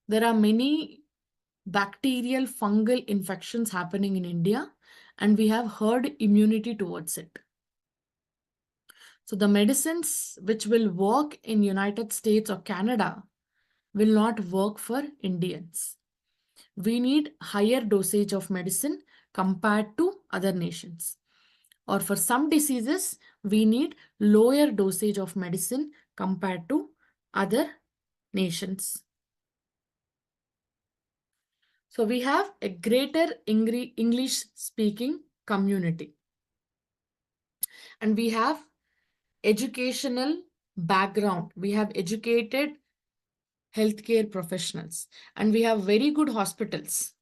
Speaker 1: There are many bacterial fungal infections happening in India, and we have herd immunity towards it. So the medicines which will work in United States or Canada will not work for Indians. We need higher dosage of medicine compared to other nations. Or for some diseases, we need lower dosage of medicine compared to other nations. So we have a greater English speaking community. And we have educational background. We have educated healthcare professionals. And we have very good hospitals.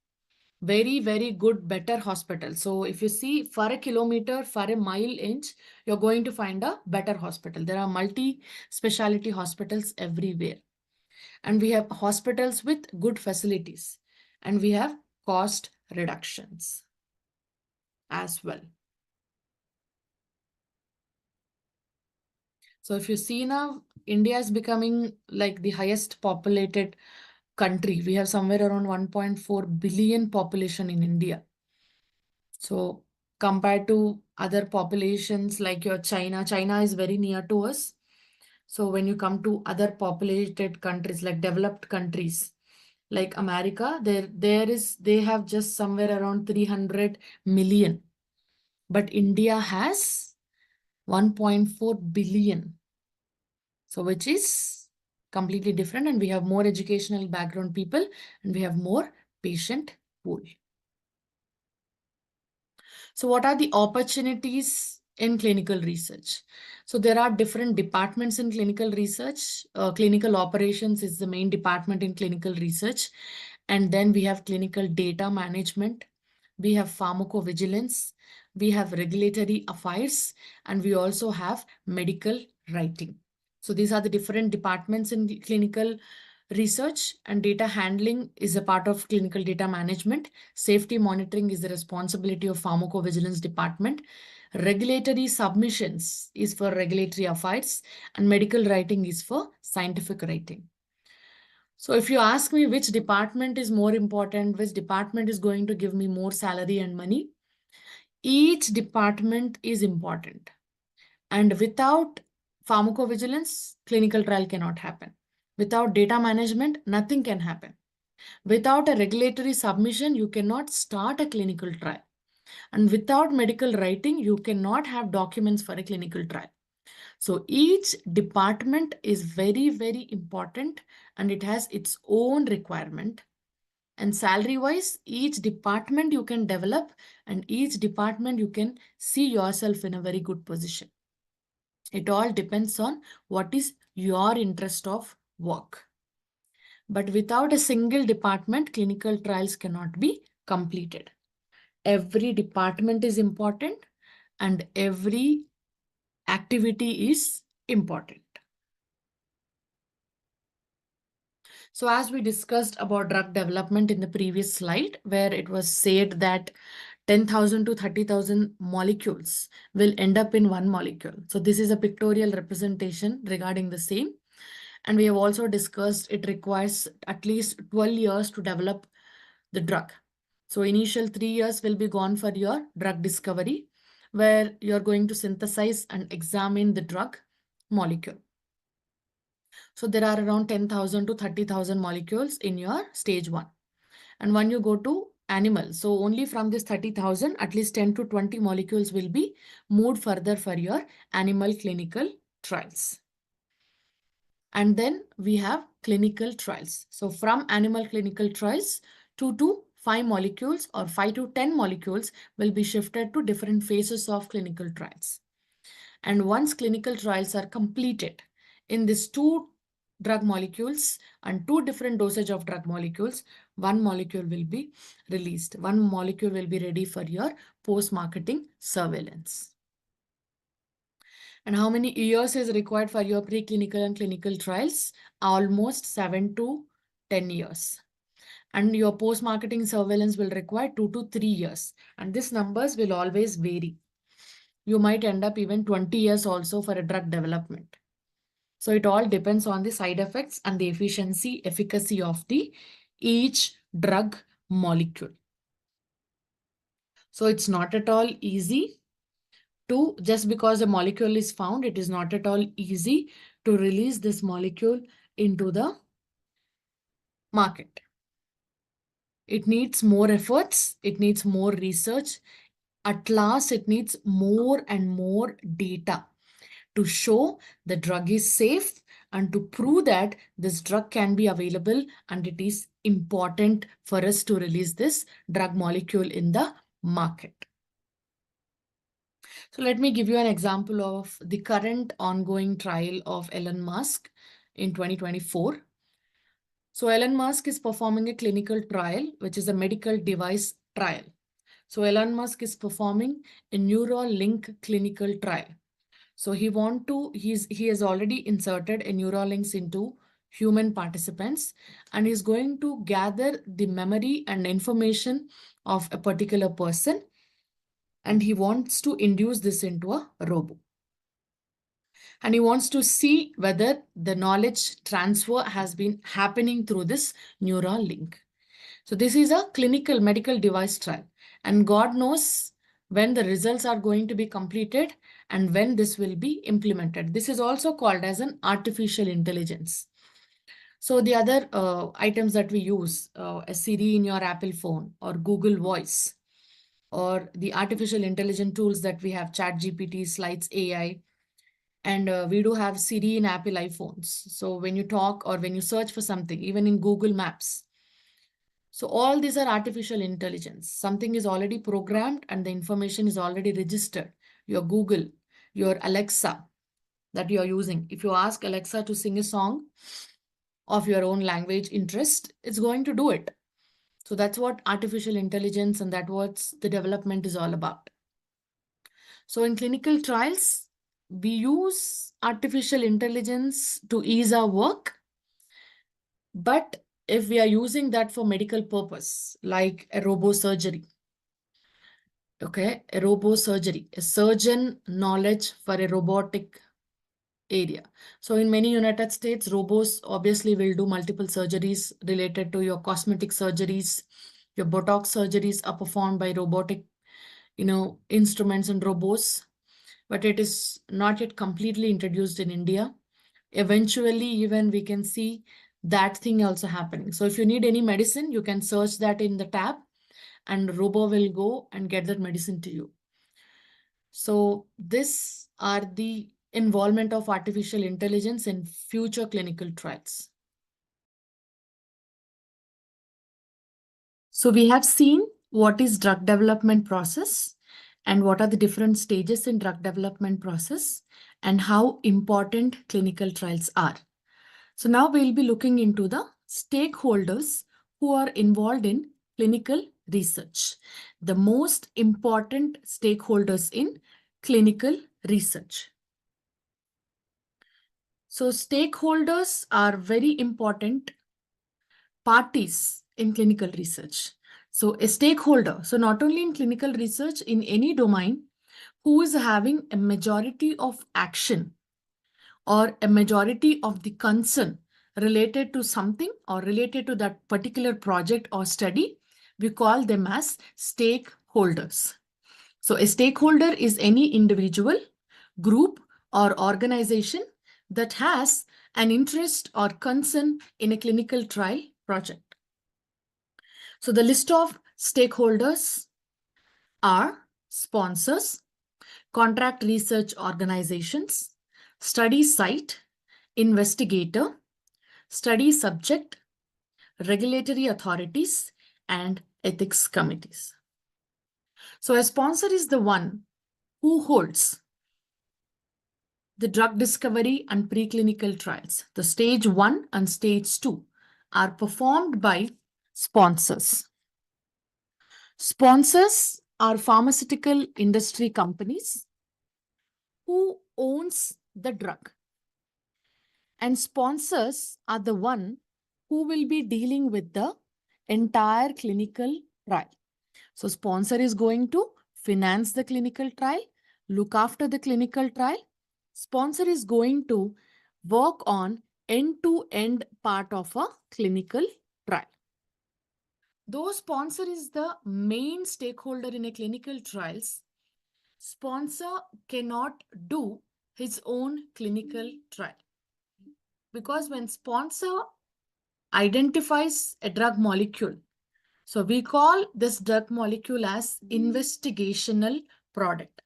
Speaker 1: Very, very good, better hospital. So if you see for a kilometer, for a mile inch, you're going to find a better hospital. There are multi-specialty hospitals everywhere. And we have hospitals with good facilities. And we have cost reductions as well. So if you see now, India is becoming like the highest populated country. We have somewhere around 1.4 billion population in India. So compared to other populations like your China, China is very near to us. So when you come to other populated countries like developed countries like America, they have just somewhere around 300 million. But India has 1.4 billion. So which is completely different, and we have more educational background people and we have more patient pool. So what are the opportunities in clinical research? So there are different departments in clinical research. Clinical operations is the main department in clinical research. And then we have clinical data management, we have pharmacovigilance, we have regulatory affairs, and we also have medical writing. So these are the different departments in clinical research, and data handling is a part of clinical data management. Safety monitoring is the responsibility of pharmacovigilance department. Regulatory submissions is for regulatory affairs, and medical writing is for scientific writing. So if you ask me which department is more important, which department is going to give me more salary and money, each department is important. And without pharmacovigilance, clinical trial cannot happen. Without data management, nothing can happen. Without a regulatory submission, you cannot start a clinical trial. And without medical writing, you cannot have documents for a clinical trial. So each department is very, very important, and it has its own requirement. And salary wise, each department you can develop, and each department you can see yourself in a very good position. It all depends on what is your interest of work. But without a single department, clinical trials cannot be completed. Every department is important, and every activity is important. So as we discussed about drug development in the previous slide, where it was said that 10,000 to 30,000 molecules will end up in one molecule. So this is a pictorial representation regarding the same. And we have also discussed it requires at least 12 years to develop the drug. So initial 3 years will be gone for your drug discovery, where you're going to synthesize and examine the drug molecule. So there are around 10,000 to 30,000 molecules in your stage 1. And when you go to animals, so only from this 30,000, at least 10 to 20 molecules will be moved further for your animal clinical trials. And then we have clinical trials. So from animal clinical trials, 2 to 5 molecules or 5 to 10 molecules will be shifted to different phases of clinical trials. And once clinical trials are completed in these 2 drug molecules and 2 different dosage of drug molecules, 1 molecule will be released. 1 molecule will be ready for your post-marketing surveillance. And how many years is required for your preclinical and clinical trials? Almost 7 to 10 years. And your post-marketing surveillance will require 2 to 3 years. And these numbers will always vary. You might end up even 20 years also for a drug development. So it all depends on the side effects and the efficacy of the each drug molecule. So it's not at all easy to, just because a molecule is found, it is not at all easy to release this molecule into the market. It needs more efforts, it needs more research. At last, it needs more and more data to show the drug is safe and to prove that this drug can be available, and it is important for us to release this drug molecule in the market. So let me give you an example of the current ongoing trial of Elon Musk in 2024. So Elon Musk is performing a clinical trial, which is a medical device trial. So Elon Musk is performing a Neuralink clinical trial. So he has already inserted a Neuralinks into human participants, and is going to gather the memory and information of a particular person, and he wants to induce this into a robot. And he wants to see whether the knowledge transfer has been happening through this neural link. So this is a clinical medical device trial, and God knows when the results are going to be completed and when this will be implemented. This is also called as an artificial intelligence. So the other items that we use, a Siri in your Apple phone or Google Voice, or the artificial intelligence tools that we have, ChatGPT, Slides AI, and we do have Siri in Apple iPhones. So when you talk or when you search for something, even in Google Maps. So all these are artificial intelligence. Something is already programmed and the information is already registered. Your Google, your Alexa that you are using. If you ask Alexa to sing a song of your own language interest, it's going to do it. So that's what artificial intelligence and that what the development is all about. So in clinical trials, we use artificial intelligence to ease our work. But if we are using that for medical purpose, like a robosurgery, okay, a robosurgery, a surgeon knowledge for a robotic area. So in many United States, robots obviously will do multiple surgeries related to your cosmetic surgeries. Your Botox surgeries are performed by robotic, instruments and robots, but it is not yet completely introduced in India. Eventually, even we can see that thing also happening. So if you need any medicine, you can search that in the tab and robo will go and get that medicine to you. So these are the involvement of artificial intelligence in future clinical trials. So we have seen what is drug development process and what are the different stages in drug development process and how important clinical trials are. So now we'll be looking into the stakeholders who are involved in clinical research, the most important stakeholders in clinical research. So stakeholders are very important parties in clinical research. So a stakeholder, so not only in clinical research, in any domain, who is having a majority of action or a majority of the concern related to something or related to that particular project or study, we call them as stakeholders. So a stakeholder is any individual, group, or organization that has an interest or concern in a clinical trial project. So the list of stakeholders are sponsors, contract research organizations, study site, investigator, study subject, regulatory authorities, and ethics committees. So a sponsor is the one who holds the drug discovery and preclinical trials. The stage 1 and stage 2 are performed by sponsors. Sponsors are pharmaceutical industry companies who owns the drug. And sponsors are the one who will be dealing with the entire clinical trial. So sponsor is going to finance the clinical trial, look after the clinical trial. Sponsor is going to work on end-to-end part of a clinical trial. Though sponsor is the main stakeholder in a clinical trials, sponsor cannot do his own clinical trial. Because when sponsor identifies a drug molecule, so we call this drug molecule as investigational product.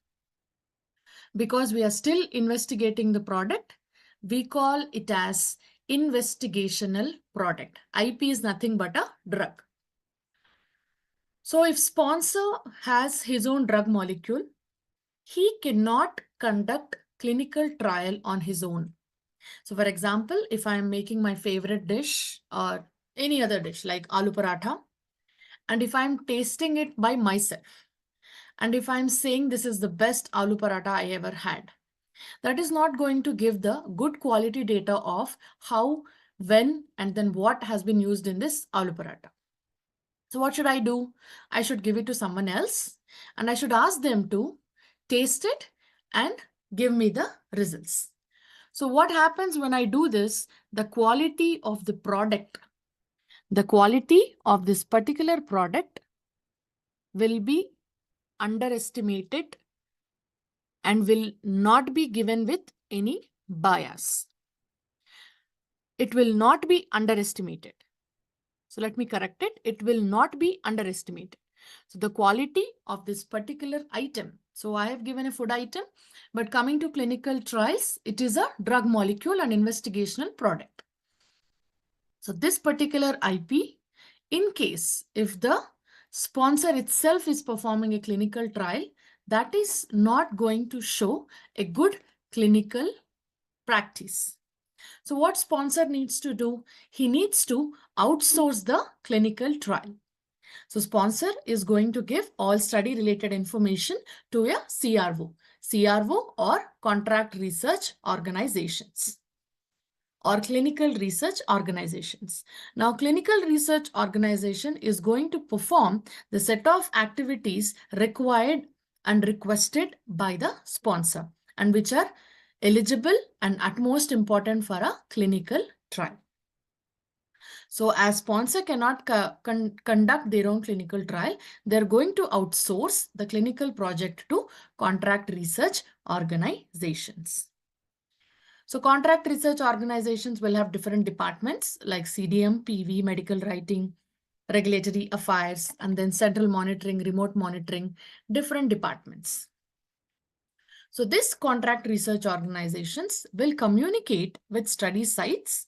Speaker 1: Because we are still investigating the product, we call it as investigational product. IP is nothing but a drug. So if sponsor has his own drug molecule, he cannot conduct clinical trial on his own. So for example, if I'm making my favorite dish or any other dish like aloo paratha, and if I'm tasting it by myself, and if I'm saying this is the best aloo paratha I ever had, that is not going to give the good quality data of how, when, and then what has been used in this aloo paratha. So what should I do? I should give it to someone else and I should ask them to taste it and give me the results. So what happens when I do this? The quality of the product, the quality of this particular product will be underestimated and will not be given with any bias. It will not be underestimated. So let me correct it. It will not be underestimated. So the quality of this particular item. So I have given a food item, but coming to clinical trials, it is a drug molecule and investigational product. So this particular IP, in case if the sponsor itself is performing a clinical trial, that is not going to show a good clinical practice. So what sponsor needs to do? He needs to outsource the clinical trial. So sponsor is going to give all study related information to a CRO or contract research organizations or clinical research organizations. Now, clinical research organization is going to perform the set of activities required and requested by the sponsor and which are eligible and at most important for a clinical trial. So as sponsor cannot conduct their own clinical trial, they're going to outsource the clinical project to contract research organizations. So contract research organizations will have different departments like CDM, PV, medical writing, regulatory affairs, and then central monitoring, remote monitoring, different departments. So this contract research organizations will communicate with study sites,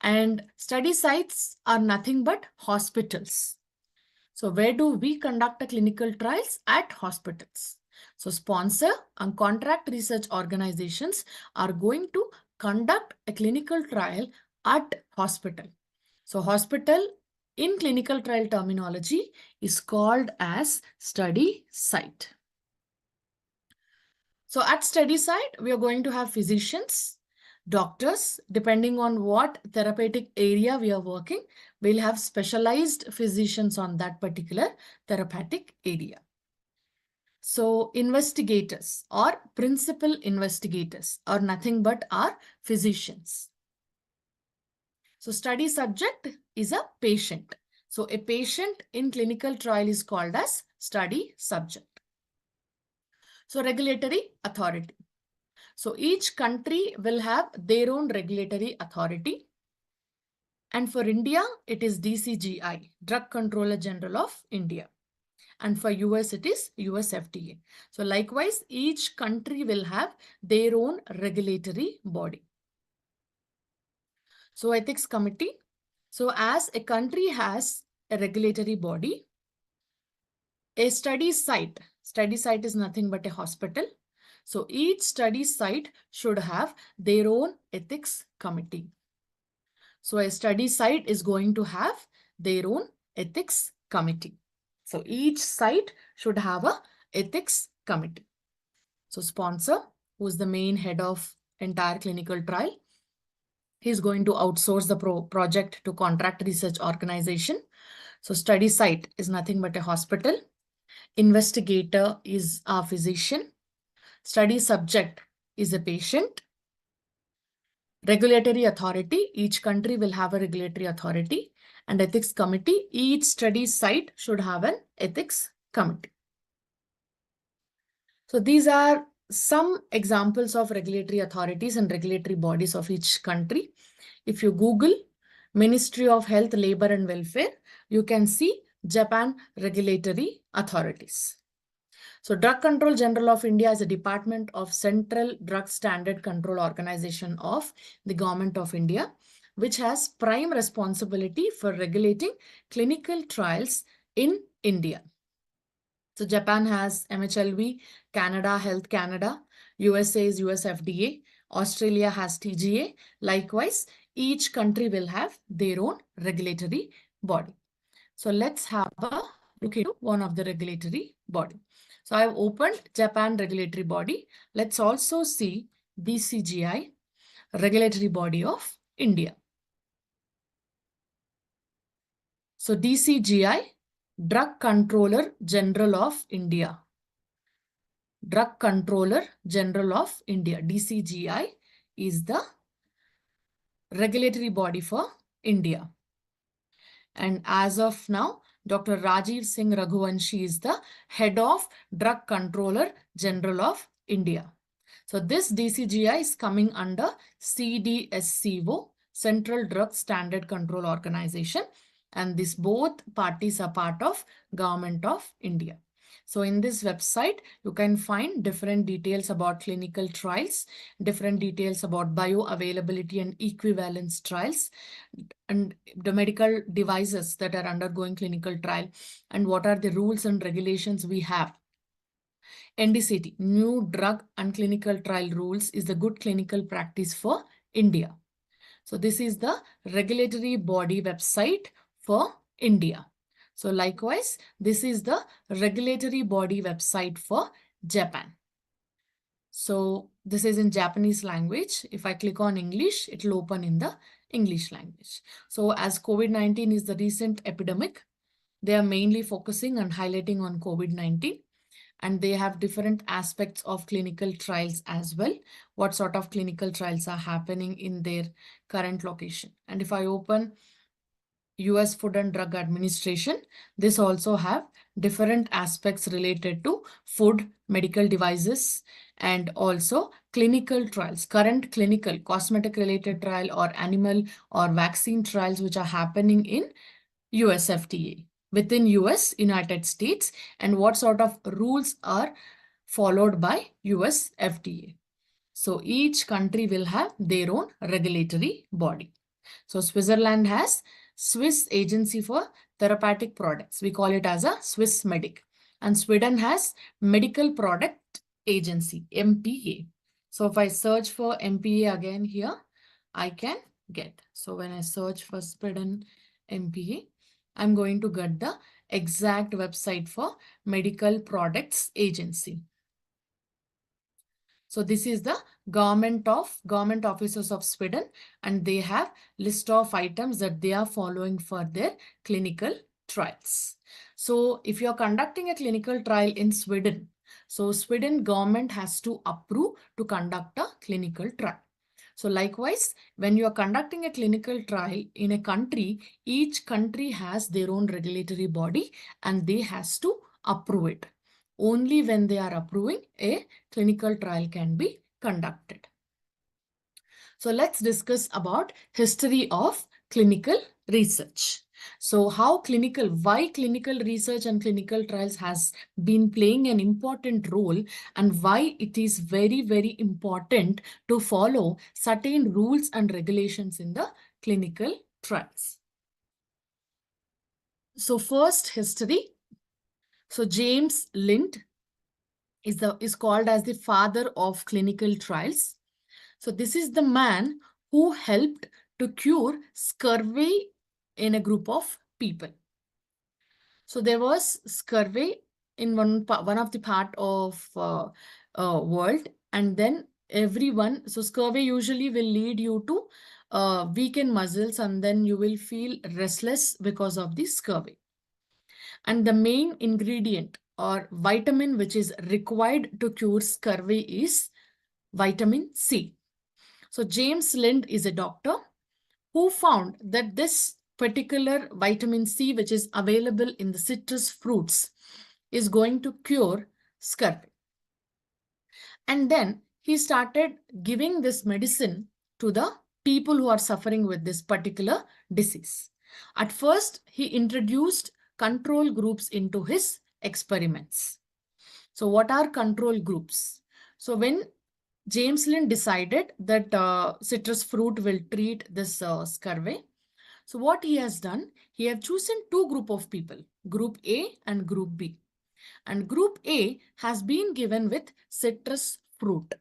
Speaker 1: and study sites are nothing but hospitals. So where do we conduct the clinical trials? At hospitals. So sponsor and contract research organizations are going to conduct a clinical trial at hospital. So hospital in clinical trial terminology is called as study site. So at study site, we are going to have physicians, doctors, depending on what therapeutic area we are working, we'll have specialized physicians on that particular therapeutic area. So investigators or principal investigators are nothing but our physicians. So study subject is a patient. So a patient in clinical trial is called as study subject. So regulatory authority. So each country will have their own regulatory authority. And for India, it is DCGI, Drug Controller General of India. And for US, it is US FDA. So likewise, each country will have their own regulatory body. So ethics committee. So as a country has a regulatory body, a study site is nothing but a hospital. So each study site should have their own ethics committee. So a study site is going to have their own ethics committee. So each site should have a ethics committee. So sponsor, who is the main head of entire clinical trial, he's going to outsource the project to contract research organization. So study site is nothing but a hospital. Investigator is a physician. Study subject is a patient. Regulatory authority, each country will have a regulatory authority. And ethics committee, each study site should have an ethics committee. So these are some examples of regulatory authorities and regulatory bodies of each country. If you Google Ministry of Health, Labor and Welfare, you can see Japan regulatory authorities. So Drug Control General of India is a department of Central Drug Standard Control Organization of the Government of India, which has prime responsibility for regulating clinical trials in India. So Japan has MHLV, Canada Health Canada, USA is US FDA, Australia has TGA. Likewise, each country will have their own regulatory body. So let's have a look into one of the regulatory body. So I have opened Japan regulatory body. Let's also see DCGI, regulatory body of India. So DCGI, Drug Controller General of India. Drug Controller General of India, DCGI, is the regulatory body for India. And as of now, Dr. Rajiv Singh Raghuvanshi is the head of Drug Controller General of India. So this DCGI is coming under CDSCO, Central Drug Standard Control Organization. And these both parties are part of Government of India. So in this website, you can find different details about clinical trials, different details about bioavailability and equivalence trials, and the medical devices that are undergoing clinical trial, and what are the rules and regulations we have. NDCT, New Drug and Clinical Trial Rules, is the good clinical practice for India. So this is the regulatory body website for India. So likewise, this is the regulatory body website for Japan. So this is in Japanese language. If I click on English, it will open in the English language. So as COVID-19 is the recent epidemic, they are mainly focusing and highlighting on COVID-19, and they have different aspects of clinical trials as well. What sort of clinical trials are happening in their current location. And if I open US Food and Drug Administration, this also have different aspects related to food, medical devices, and also clinical trials, current clinical, cosmetic related trial or animal or vaccine trials which are happening in US FDA, within US, United States, and what sort of rules are followed by US FDA. So each country will have their own regulatory body. So Switzerland has Swiss Agency for Therapeutic Products. We call it as a Swiss Medic. And Sweden has Medical Product Agency, MPA. So if I search for MPA again here, I can get. So when I search for Sweden MPA, I'm going to get the exact website for Medical Products Agency. So this is the government officers of Sweden, and they have list of items that they are following for their clinical trials. So if you are conducting a clinical trial in Sweden, so Sweden government has to approve to conduct a clinical trial. So likewise, when you are conducting a clinical trial in a country, each country has their own regulatory body and they has to approve it. Only when they are approving, a clinical trial can be conducted. So let's discuss about history of clinical research. So why clinical research and clinical trials has been playing an important role, and why it is very, very important to follow certain rules and regulations in the clinical trials. So first, history. So James Lind is called as the father of clinical trials. So this is the man who helped to cure scurvy in a group of people. So there was scurvy in one of the part of world, and then everyone, so scurvy usually will lead you to weaken muscles, and then you will feel restless because of the scurvy. And the main ingredient or vitamin which is required to cure scurvy is vitamin C. So James Lind is a doctor who found that this particular vitamin C, which is available in the citrus fruits, is going to cure scurvy. And then he started giving this medicine to the people who are suffering with this particular disease. At first, he introduced control groups into his experiments. So what are control groups? So when James Lind decided that citrus fruit will treat this scurvy, so what he has done, he have chosen two group of people, group A and group B. And group A has been given with citrus fruit.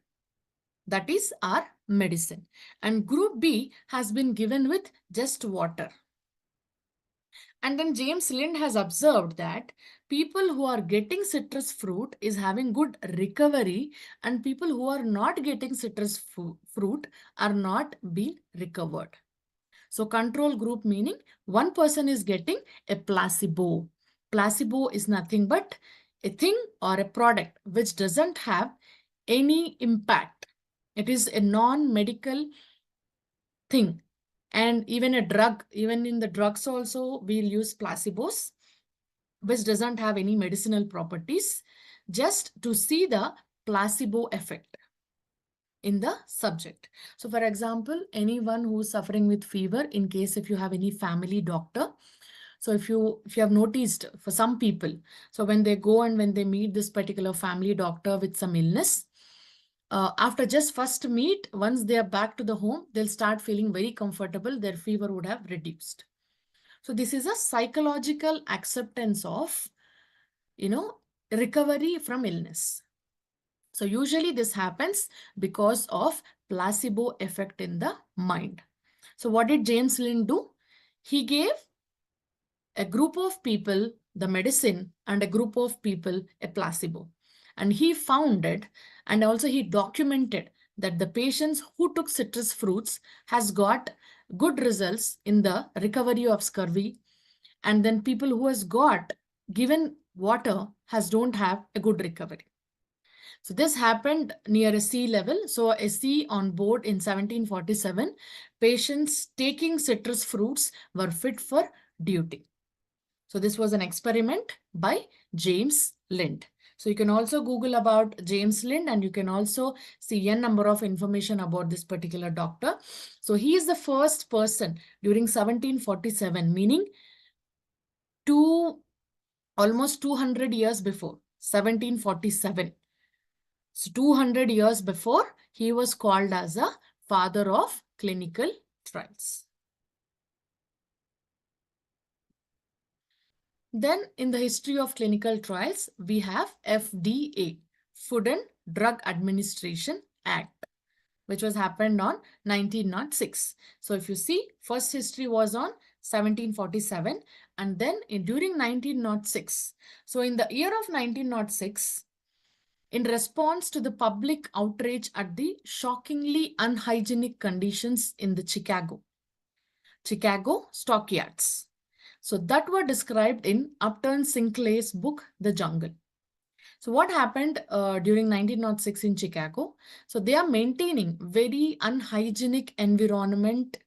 Speaker 1: That is our medicine. And group B has been given with just water. And then James Lind has observed that people who are getting citrus fruit is having good recovery, and people who are not getting citrus fruit are not being recovered. So control group meaning one person is getting a placebo. Placebo is nothing but a thing or a product which doesn't have any impact. It is a non-medical thing. And even a drug, even in the drugs also, we'll use placebos, which doesn't have any medicinal properties, just to see the placebo effect in the subject. So for example, anyone who's suffering with fever, in case if you have any family doctor, so if you have noticed for some people, so when they go and when they meet this particular family doctor with some illness, after just first meet, once they are back to the home, they'll start feeling very comfortable. Their fever would have reduced. So this is a psychological acceptance of, recovery from illness. So usually this happens because of placebo effect in the mind. So what did James Lind do? He gave a group of people the medicine and a group of people a placebo. And he found it, and also he documented that the patients who took citrus fruits has got good results in the recovery of scurvy, and then people who has got given water has don't have a good recovery. So this happened near a sea level. So a sea on board in 1747, patients taking citrus fruits were fit for duty. So this was an experiment by James Lind. So you can also Google about James Lind, and you can also see a number of information about this particular doctor. So he is the first person during 1747, meaning almost 200 years before, 1747. So 200 years before, he was called as a father of clinical trials. Then in the history of clinical trials, we have FDA, Food and Drug Administration Act, which was happened on 1906. So if you see, first history was on 1747, and then during 1906. So in the year of 1906, in response to the public outrage at the shockingly unhygienic conditions in the Chicago stockyards. So that were described in Upton Sinclair's book, The Jungle. So what happened during 1906 in Chicago? So they are maintaining very unhygienic environment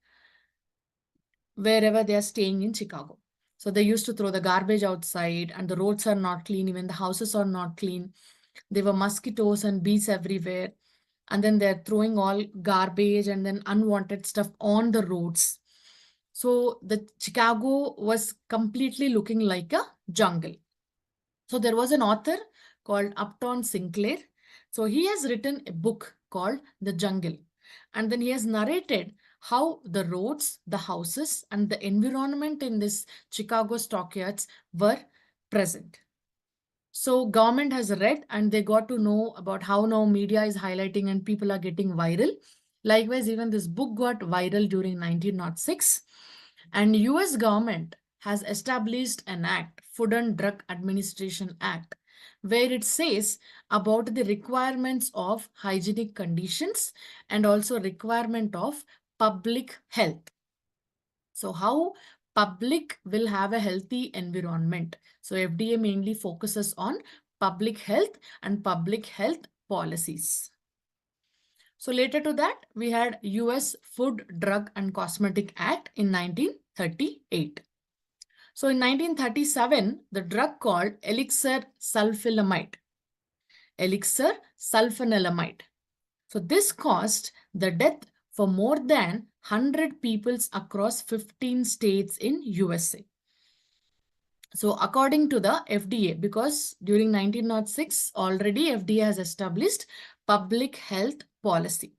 Speaker 1: wherever they are staying in Chicago. So they used to throw the garbage outside, and the roads are not clean, even the houses are not clean. There were mosquitoes and bees everywhere. And then they're throwing all garbage and then unwanted stuff on the roads. So the Chicago was completely looking like a jungle. So there was an author called Upton Sinclair. So he has written a book called The Jungle. And then he has narrated how the roads, the houses, and the environment in this Chicago stockyards were present. So government has read, and they got to know about how now media is highlighting and people are getting viral. Likewise, even this book got viral during 1906. And US government has established an act, Food and Drug Administration Act, where it says about the requirements of hygienic conditions and also requirement of public health. So how public will have a healthy environment. So FDA mainly focuses on public health and public health policies. So later to that, we had US Food, Drug and Cosmetic Act in 1938. So in 1937, the drug called elixir sulfanilamide. Elixir sulfanilamide. So this caused the death for more than 100 peoples across 15 states in USA. So according to the FDA, because during 1906, already FDA has established public health policy.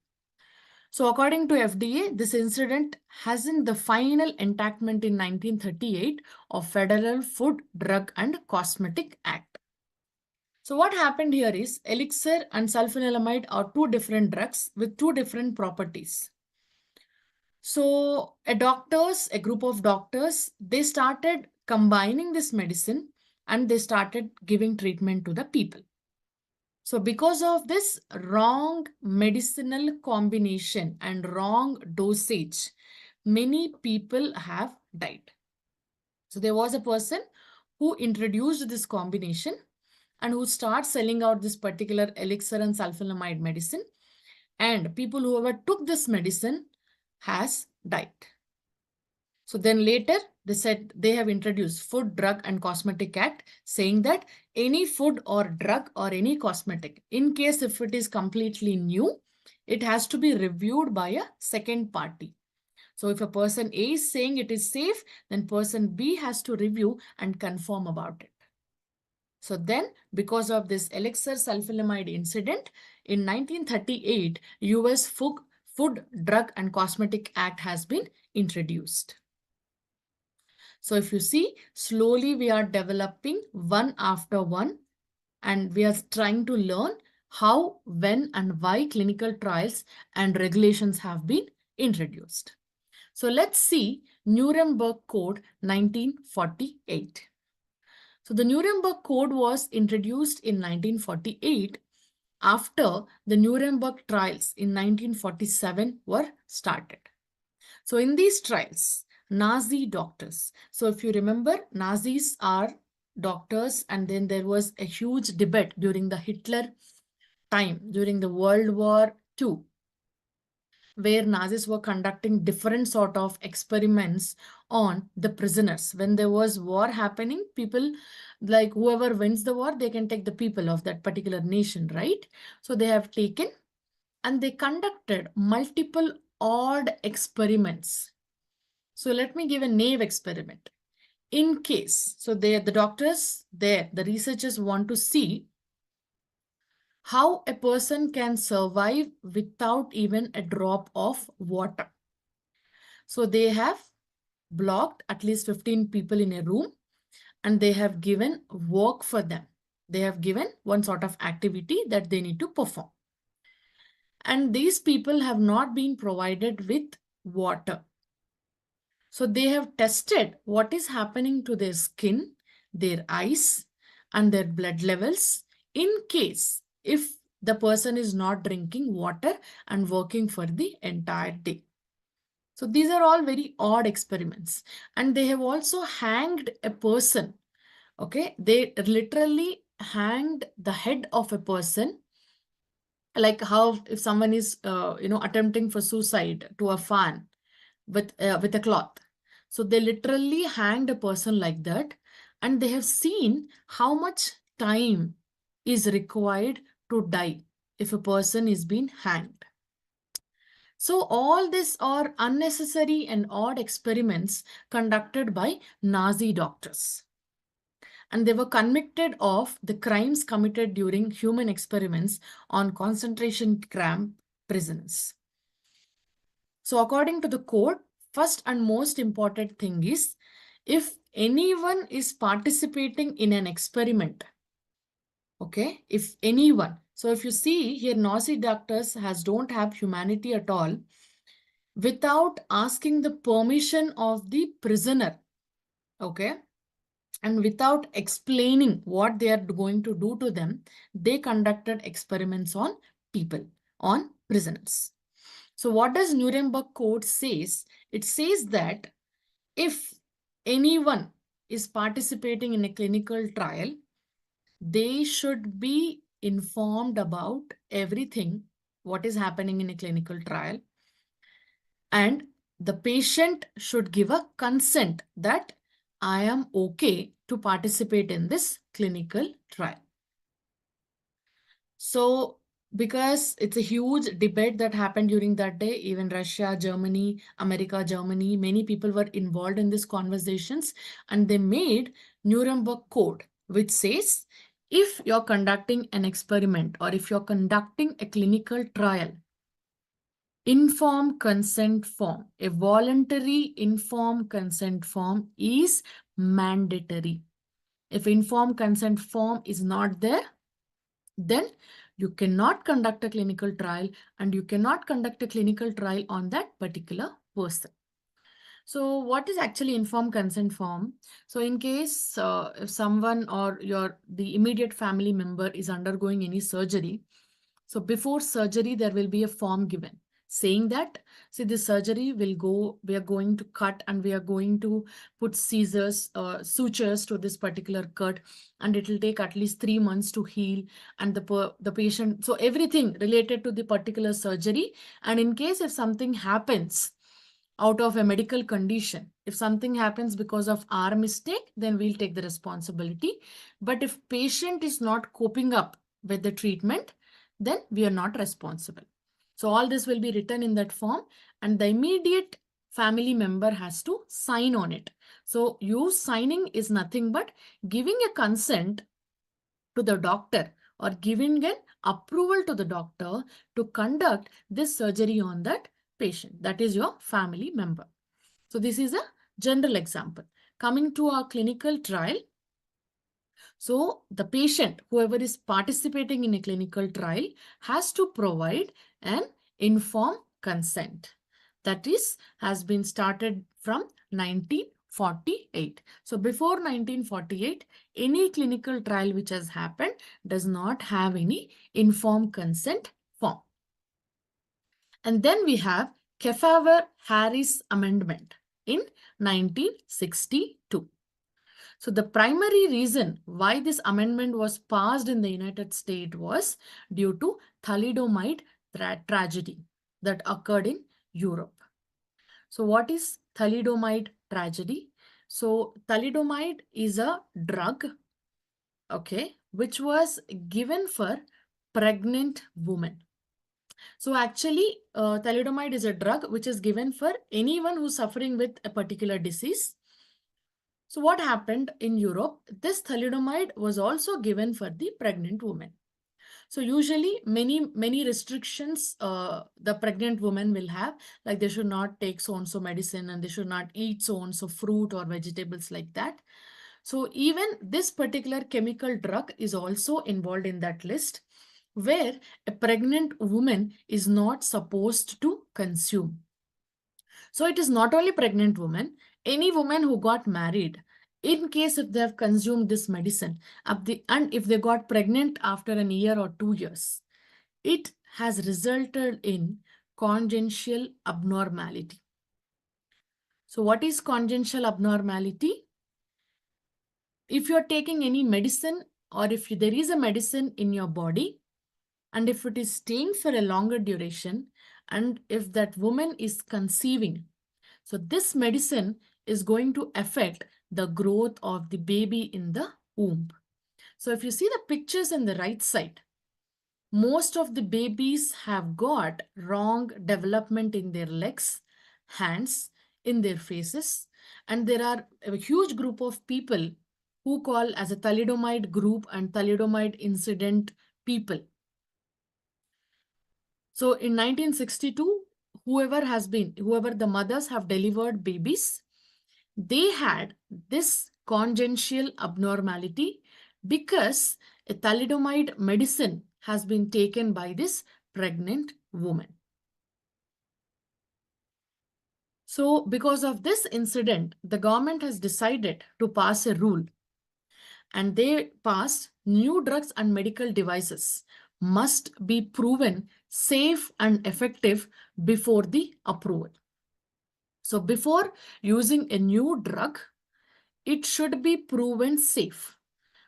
Speaker 1: So according to FDA, this incident has in the final enactment in 1938 of Federal Food, Drug and Cosmetic Act. So what happened here is elixir and sulfanilamide are two different drugs with two different properties. So a group of doctors, they started combining this medicine and they started giving treatment to the people. So because of this wrong medicinal combination and wrong dosage, many people have died. So there was a person who introduced this combination and who starts selling out this particular elixir and sulfanilamide medicine. And people who ever took this medicine has died. So then later they said they have introduced Food, Drug and Cosmetic Act, saying that any food or drug or any cosmetic, in case if it is completely new, it has to be reviewed by a second party. So if a person A is saying it is safe, then person B has to review and confirm about it. So then, because of this elixir sulfanilamide incident, in 1938, US Food, Drug and Cosmetic Act has been introduced. So if you see, slowly we are developing one after one, and we are trying to learn how, when, and why clinical trials and regulations have been introduced. So let's see Nuremberg Code 1948. So the Nuremberg Code was introduced in 1948 after the Nuremberg trials in 1947 were started. So in these trials, Nazi doctors. So if you remember, Nazis are doctors, and then there was a huge debate during the Hitler time, during the World War II, where Nazis were conducting different sort of experiments on the prisoners. When there was war happening, people, like whoever wins the war, they can take the people of that particular nation, right? So they have taken and they conducted multiple odd experiments. So let me give a naive experiment. In case, so the doctors there, the researchers want to see how a person can survive without even a drop of water. So they have blocked at least 15 people in a room, and they have given work for them. They have given one sort of activity that they need to perform. And these people have not been provided with water. So they have tested what is happening to their skin, their eyes, and their blood levels in case if the person is not drinking water and working for the entire day. So these are all very odd experiments. And they have also hanged a person. Okay, they literally hanged the head of a person, like how if someone is attempting for suicide to a fan with a cloth. So they literally hanged a person like that, and they have seen how much time is required to die if a person is being hanged. So all these are unnecessary and odd experiments conducted by Nazi doctors. And they were convicted of the crimes committed during human experiments on concentration camp prisoners. So according to the code, first and most important thing is, if anyone is participating in an experiment, okay, if anyone, so if you see here, Nazi doctors don't have humanity at all, without asking the permission of the prisoner, okay, and without explaining what they are going to do to them, they conducted experiments on people, on prisoners. So what does Nuremberg Code says? It says that if anyone is participating in a clinical trial, they should be informed about everything, what is happening in a clinical trial. And the patient should give a consent that I am okay to participate in this clinical trial. So because it's a huge debate that happened during that day, even Russia, Germany, America, Germany, many people were involved in these conversations, and they made Nuremberg Code, which says if you're conducting an experiment or if you're conducting a clinical trial, informed consent form, a voluntary informed consent form is mandatory. If informed consent form is not there, then you cannot conduct a clinical trial, and you cannot conduct a clinical trial on that particular person. So what is actually informed consent form? So in case if someone or the immediate family member is undergoing any surgery, so before surgery, there will be a form given saying that, see, this surgery will go, we are going to cut and we are going to put sutures to this particular cut, and it will take at least 3 months to heal. And the patient, so everything related to the particular surgery. And in case if something happens out of a medical condition, if something happens because of our mistake, then we'll take the responsibility. But if patient is not coping up with the treatment, then we are not responsible. So all this will be written in that form, and the immediate family member has to sign on it. So you signing is nothing but giving a consent to the doctor or giving an approval to the doctor to conduct this surgery on that patient. That is your family member. So this is a general example. Coming to our clinical trial, so the patient, whoever is participating in a clinical trial, has to provide an informed consent. That is, has been started from 1948. So before 1948, any clinical trial which has happened does not have any informed consent form. And then we have Kefauver-Harris Amendment in 1962. So the primary reason why this amendment was passed in the United States was due to thalidomide tragedy that occurred in Europe. So what is thalidomide tragedy? So thalidomide is a drug, okay, which was given for pregnant women. So actually, thalidomide is a drug which is given for anyone who's suffering with a particular disease. So what happened in Europe, this thalidomide was also given for the pregnant woman. So usually many restrictions the pregnant woman will have, like they should not take so-and-so medicine and they should not eat so-and-so fruit or vegetables like that. So even this particular chemical drug is also involved in that list, where a pregnant woman is not supposed to consume. So it is not only pregnant women, any woman who got married, in case if they have consumed this medicine, and if they got pregnant after a year or 2 years, it has resulted in congenital abnormality. So what is congenital abnormality? If you're taking any medicine, or if there is a medicine in your body, and if it is staying for a longer duration, and if that woman is conceiving, so this medicine is going to affect the growth of the baby in the womb. So if you see the pictures on the right side, most of the babies have got wrong development in their legs, hands, in their faces. And there are a huge group of people who call as a thalidomide group and thalidomide incident people. So in 1962, whoever the mothers have delivered babies, they had this congenital abnormality because a thalidomide medicine has been taken by this pregnant woman. So because of this incident, the government has decided to pass a rule, and they passed new drugs and medical devices must be proven safe and effective before the approval. So before using a new drug, it should be proven safe.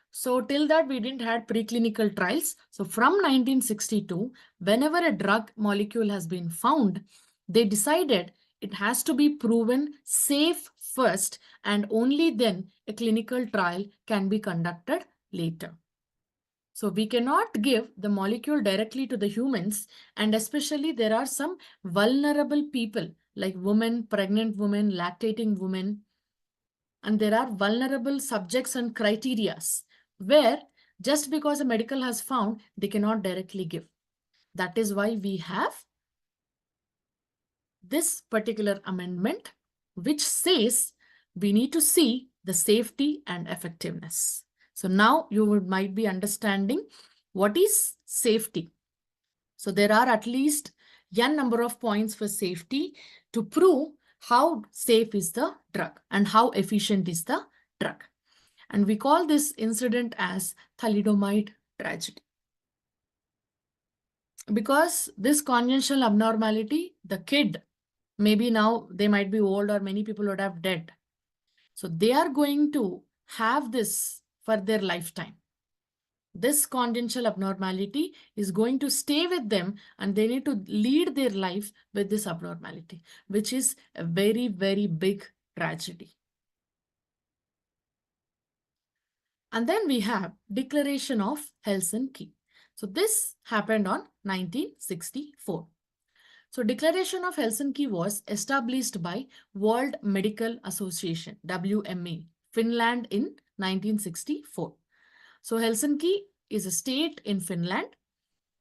Speaker 1: So till that we didn't had preclinical trials. So from 1962, whenever a drug molecule has been found, they decided it has to be proven safe first, and only then a clinical trial can be conducted later. So we cannot give the molecule directly to the humans, and especially there are some vulnerable people like women, pregnant women, lactating women, and there are vulnerable subjects and criterias where just because a medical has found, they cannot directly give. That is why we have this particular amendment, which says we need to see the safety and effectiveness. So now you might be understanding what is safety. So there are at least n number of points for safety to prove how safe is the drug and how efficient is the drug. And we call this incident as thalidomide tragedy. Because this congenital abnormality, the kid, maybe now they might be old or many people would have dead. So they are going to have this for their lifetime. This congenital abnormality is going to stay with them, and they need to lead their life with this abnormality, which is a very, very big tragedy. And then we have Declaration of Helsinki. So this happened on 1964. So Declaration of Helsinki was established by World Medical Association, WMA, Finland in 1964. So Helsinki is a state in Finland,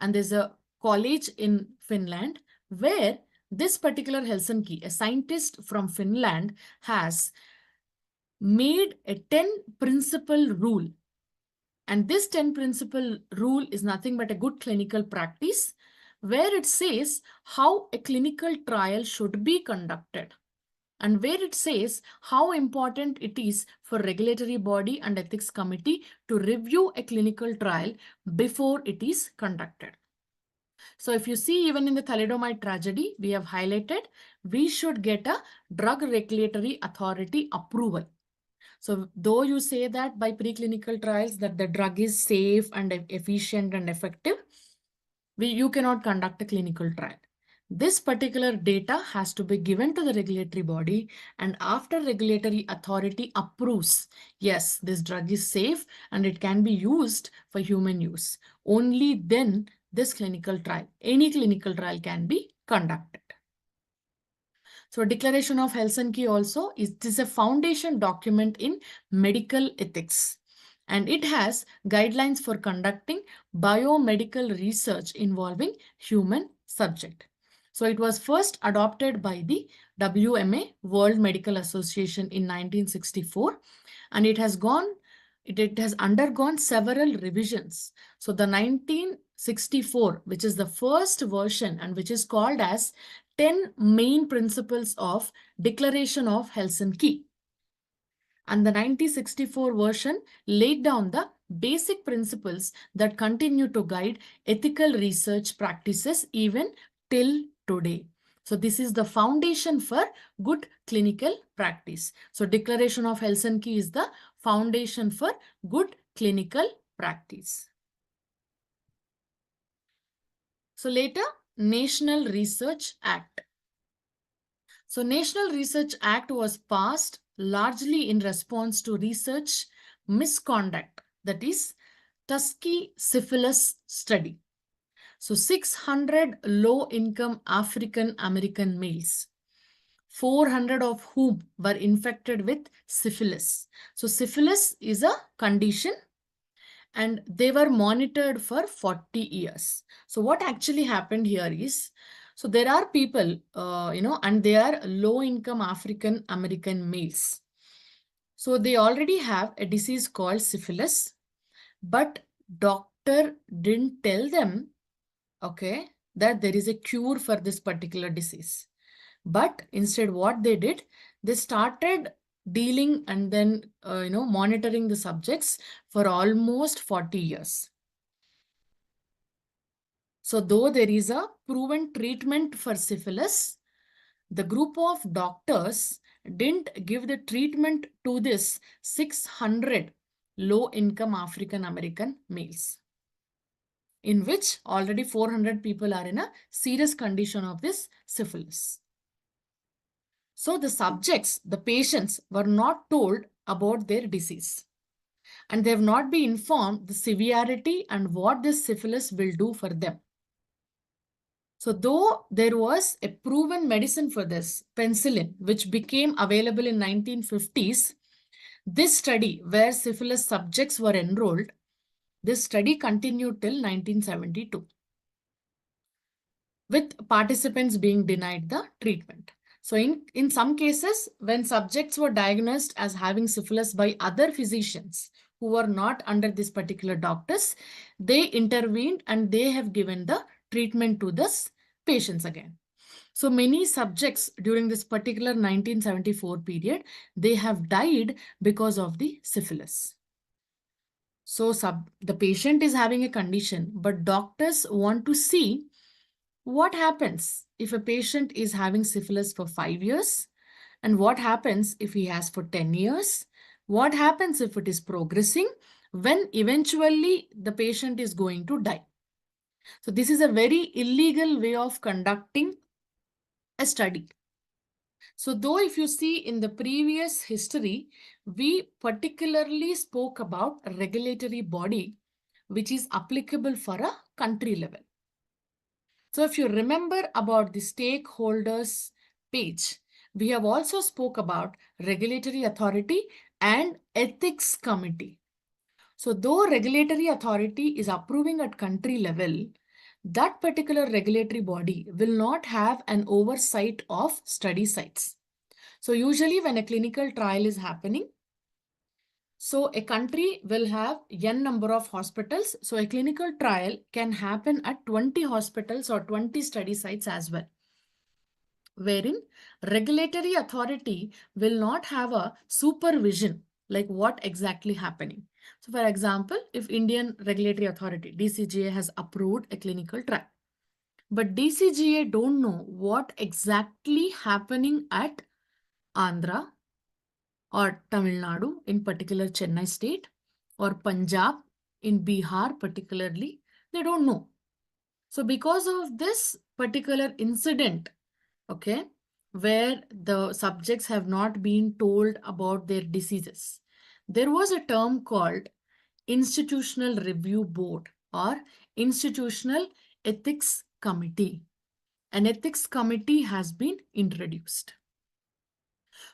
Speaker 1: and there's a college in Finland where this particular Helsinki, a scientist from Finland, has made a 10 principle rule. And this 10 principle rule is nothing but a good clinical practice, where it says how a clinical trial should be conducted. and where it says how important it is for regulatory body and ethics committee to review a clinical trial before it is conducted. So if you see, even in the thalidomide tragedy, we have highlighted we should get a drug regulatory authority approval. So though you say that by preclinical trials that the drug is safe and efficient and effective, you cannot conduct a clinical trial. This particular data has to be given to the regulatory body, and after regulatory authority approves, yes, this drug is safe and it can be used for human use. Only then this clinical trial, any clinical trial can be conducted. So Declaration of Helsinki also is a foundation document in medical ethics. And it has guidelines for conducting biomedical research involving human subject. So it was first adopted by the WMA, World Medical Association, in 1964, and it has undergone several revisions. So the 1964, which is the first version and which is called as 10 main principles of Declaration of Helsinki. And the 1964 version laid down the basic principles that continue to guide ethical research practices even till today. So this is the foundation for good clinical practice. So Declaration of Helsinki is the foundation for good clinical practice. So later, National Research Act. So National Research Act was passed largely in response to research misconduct, that is Tuskegee syphilis study. So 600 low-income African American males, 400 of whom were infected with syphilis. So syphilis is a condition and they were monitored for 40 years. So what actually happened here is, so there are people, and they are low-income African American males. So they already have a disease called syphilis, but doctor didn't tell them, okay, that there is a cure for this particular disease. But instead what they did, they started dealing and then, monitoring the subjects for almost 40 years. So though there is a proven treatment for syphilis, the group of doctors didn't give the treatment to this 600 low-income African American males, in which already 400 people are in a serious condition of this syphilis. So the subjects, the patients, were not told about their disease, and they have not been informed the severity and what this syphilis will do for them. So though there was a proven medicine for this, penicillin, which became available in 1950s, this study where syphilis subjects were enrolled, this study continued till 1972, with participants being denied the treatment. So in some cases, when subjects were diagnosed as having syphilis by other physicians who were not under this particular doctors, they intervened and they have given the treatment to this patients again. So many subjects during this particular 1974 period, they have died because of the syphilis. So the patient is having a condition, but doctors want to see what happens if a patient is having syphilis for 5 years, and what happens if he has for 10 years, what happens if it is progressing, when eventually the patient is going to die. So this is a very illegal way of conducting a study. So though if you see in the previous history, we particularly spoke about a regulatory body which is applicable for a country level. So if you remember about the stakeholders page, we have also spoke about regulatory authority and ethics committee. So though regulatory authority is approving at country level, that particular regulatory body will not have an oversight of study sites. So usually when a clinical trial is happening, so a country will have n number of hospitals. So a clinical trial can happen at 20 hospitals or 20 study sites as well. wherein regulatory authority will not have a supervision like what exactly happening. So for example, if Indian Regulatory Authority, DCGA, has approved a clinical trial, but DCGA don't know what exactly happening at Andhra or Tamil Nadu, in particular Chennai state, or Punjab in Bihar particularly, they don't know. So because of this particular incident, okay, where the subjects have not been told about their diseases, there was a term called Institutional Review Board or Institutional Ethics Committee. An ethics committee has been introduced.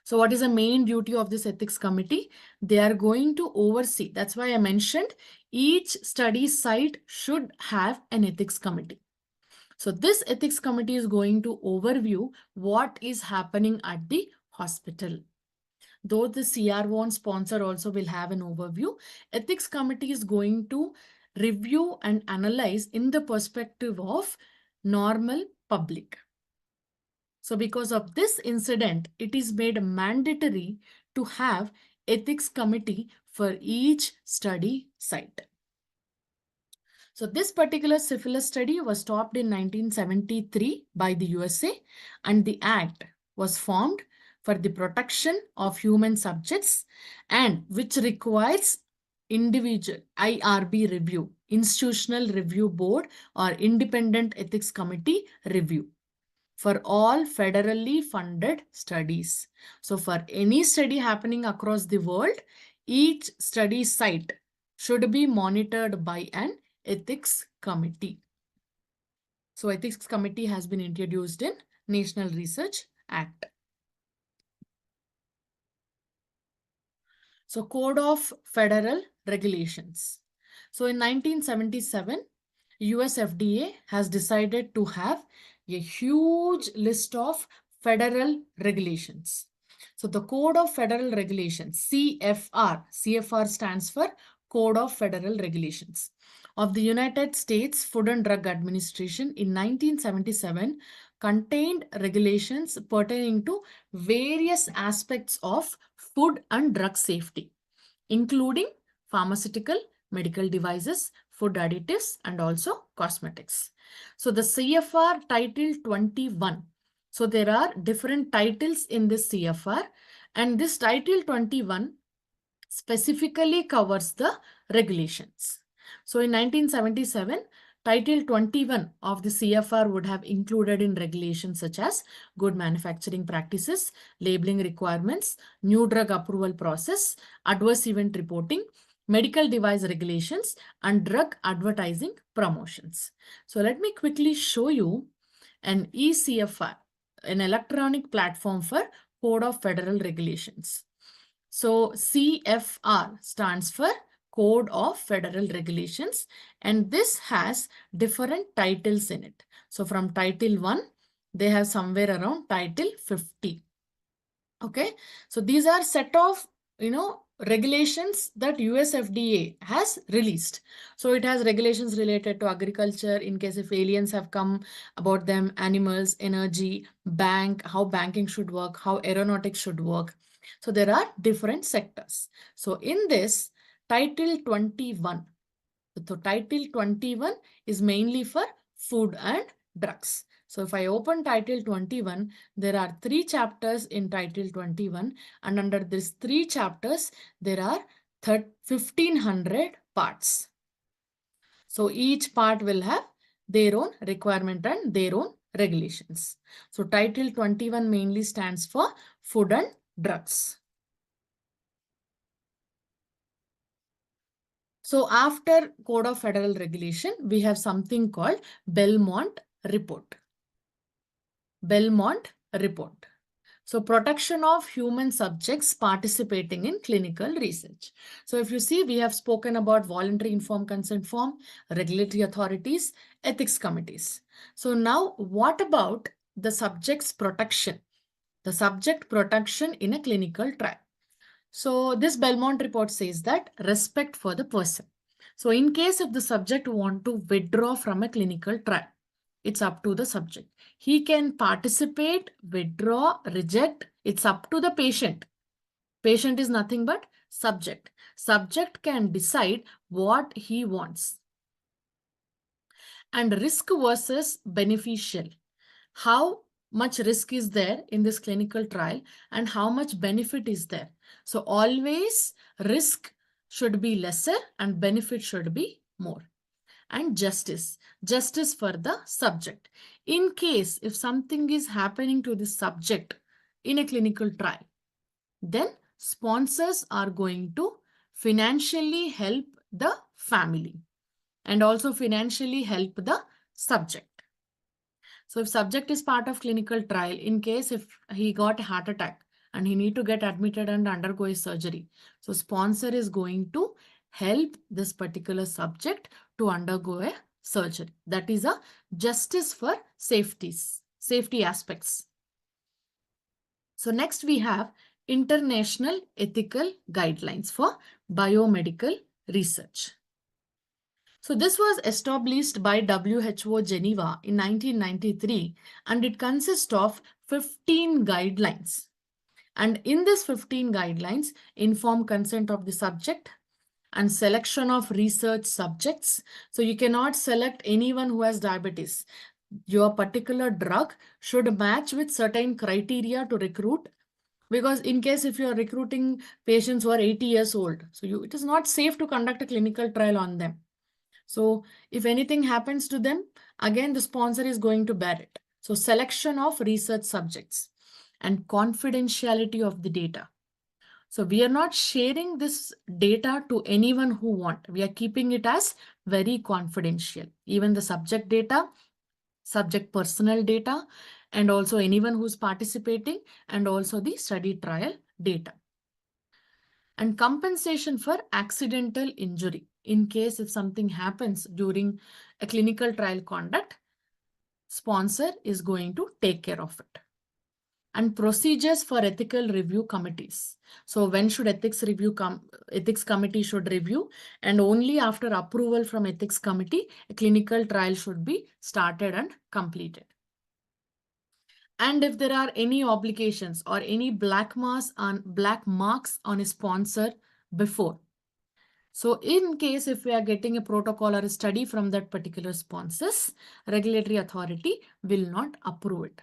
Speaker 1: So what is the main duty of this ethics committee? They are going to oversee. That's why I mentioned each study site should have an ethics committee. So this ethics committee is going to overview what is happening at the hospital. Though the CRO and sponsor also will have an overview, ethics committee is going to review and analyze in the perspective of normal public. So because of this incident, it is made mandatory to have ethics committee for each study site. So this particular syphilis study was stopped in 1973 by the USA, and the act was formed for the protection of human subjects and which requires individual IRB review, Institutional Review Board or Independent Ethics Committee review for all federally funded studies. So for any study happening across the world, each study site should be monitored by an ethics committee. So ethics committee has been introduced in National Research Act. So Code of Federal Regulations. So in 1977, US FDA has decided to have a huge list of federal regulations. So the Code of Federal Regulations, CFR stands for Code of Federal Regulations of the United States Food and Drug Administration in 1977 contained regulations pertaining to various aspects of food and drug safety, including pharmaceutical, medical devices, food additives, and also cosmetics. So the CFR Title 21. So there are different titles in this CFR, and this Title 21 specifically covers the regulations. So in 1977, Title 21 of the CFR would have included in regulations such as good manufacturing practices, labeling requirements, new drug approval process, adverse event reporting, medical device regulations, and drug advertising promotions. So let me quickly show you an eCFR, an electronic platform for Code of Federal Regulations. So CFR stands for Code of Federal Regulations, and this has different titles in it. So from Title 1, they have somewhere around Title 50. Okay, so these are set of, regulations that US FDA has released. So it has regulations related to agriculture in case if aliens have come about them, animals, energy, how banking should work, how aeronautics should work. So there are different sectors. So in this Title 21, so Title 21 is mainly for food and drugs. So if I open Title 21, there are 3 chapters in Title 21, and under these 3 chapters, there are 1,500 parts. So each part will have their own requirement and their own regulations. So Title 21 mainly stands for food and drugs. So after Code of Federal Regulation, we have something called Belmont Report. Belmont Report. So protection of human subjects participating in clinical research. So if you see, we have spoken about voluntary informed consent form, regulatory authorities, ethics committees. So now what about the subject's protection? The subject protection in a clinical trial. So this Belmont report says that respect for the person. So in case if the subject want to withdraw from a clinical trial, It's up to the subject. He can participate, withdraw, reject. It's up to the patient. Patient is nothing but subject. Subject can decide what he wants. And risk versus beneficial. How much risk is there in this clinical trial and how much benefit is there? So always risk should be lesser and benefit should be more. And justice for the subject. In case if something is happening to the subject in a clinical trial, then sponsors are going to financially help the family and also financially help the subject. So if subject is part of clinical trial, in case if he got a heart attack and he need to get admitted and undergo a surgery, so sponsor is going to help this particular subject to undergo a surgery. That is a justice for safety aspects. So next we have international ethical guidelines for biomedical research. So this was established by WHO Geneva in 1993 and it consists of 15 guidelines. And in this 15 guidelines, informed consent of the subject and selection of research subjects. So you cannot select anyone who has diabetes. Your particular drug should match with certain criteria to recruit. Because in case if you are recruiting patients who are 80 years old, so it is not safe to conduct a clinical trial on them. So if anything happens to them, again, the sponsor is going to bear it. So selection of research subjects and confidentiality of the data. So we are not sharing this data to anyone who want. We are keeping it as very confidential. Even the subject data, subject personal data, and also anyone who's participating, and also the study trial data. And compensation for accidental injury. In case if something happens during a clinical trial conduct, sponsor is going to take care of it. And procedures for ethical review committees. So when should ethics committee should review, and only after approval from ethics committee, a clinical trial should be started and completed. And if there are any obligations or any black marks on a sponsor before. So in case if we are getting a protocol or a study from that particular sponsors, regulatory authority will not approve it.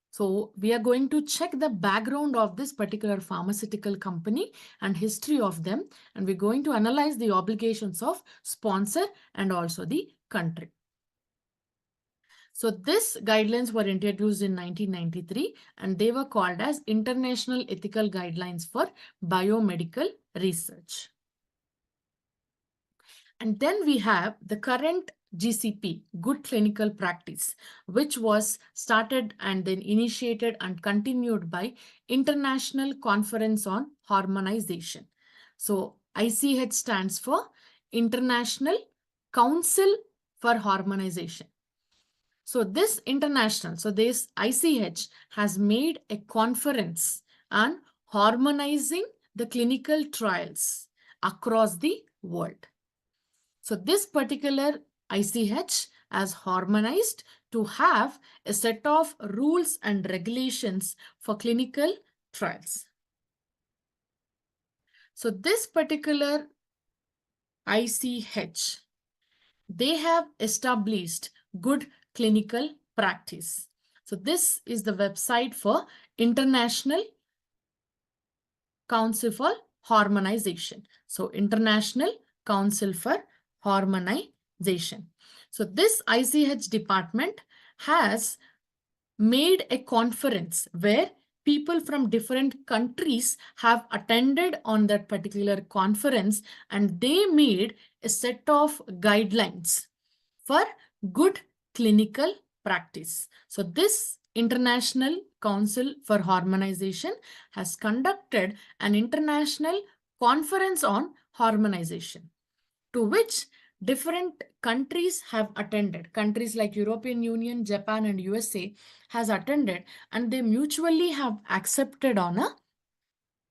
Speaker 1: So we are going to check the background of this particular pharmaceutical company and history of them. And we're going to analyze the obligations of sponsor and also the country. So these guidelines were introduced in 1993 and they were called as International Ethical Guidelines for Biomedical Research. And then we have the current GCP, Good Clinical Practice, which was started and then initiated and continued by International Conference on Harmonization. So ICH stands for International Council for Harmonization. So this ICH has made a conference on harmonizing the clinical trials across the world. So this particular ICH has harmonized to have a set of rules and regulations for clinical trials. So this particular ICH, they have established good clinical practice. So this is the website for International Council for Harmonization. So International Council for Harmonization. So this ICH department has made a conference where people from different countries have attended on that particular conference and they made a set of guidelines for good clinical practice. So this International Council for Harmonization has conducted an international conference on harmonization to which different countries have attended. Countries like European Union, Japan and USA has attended and they mutually have accepted on a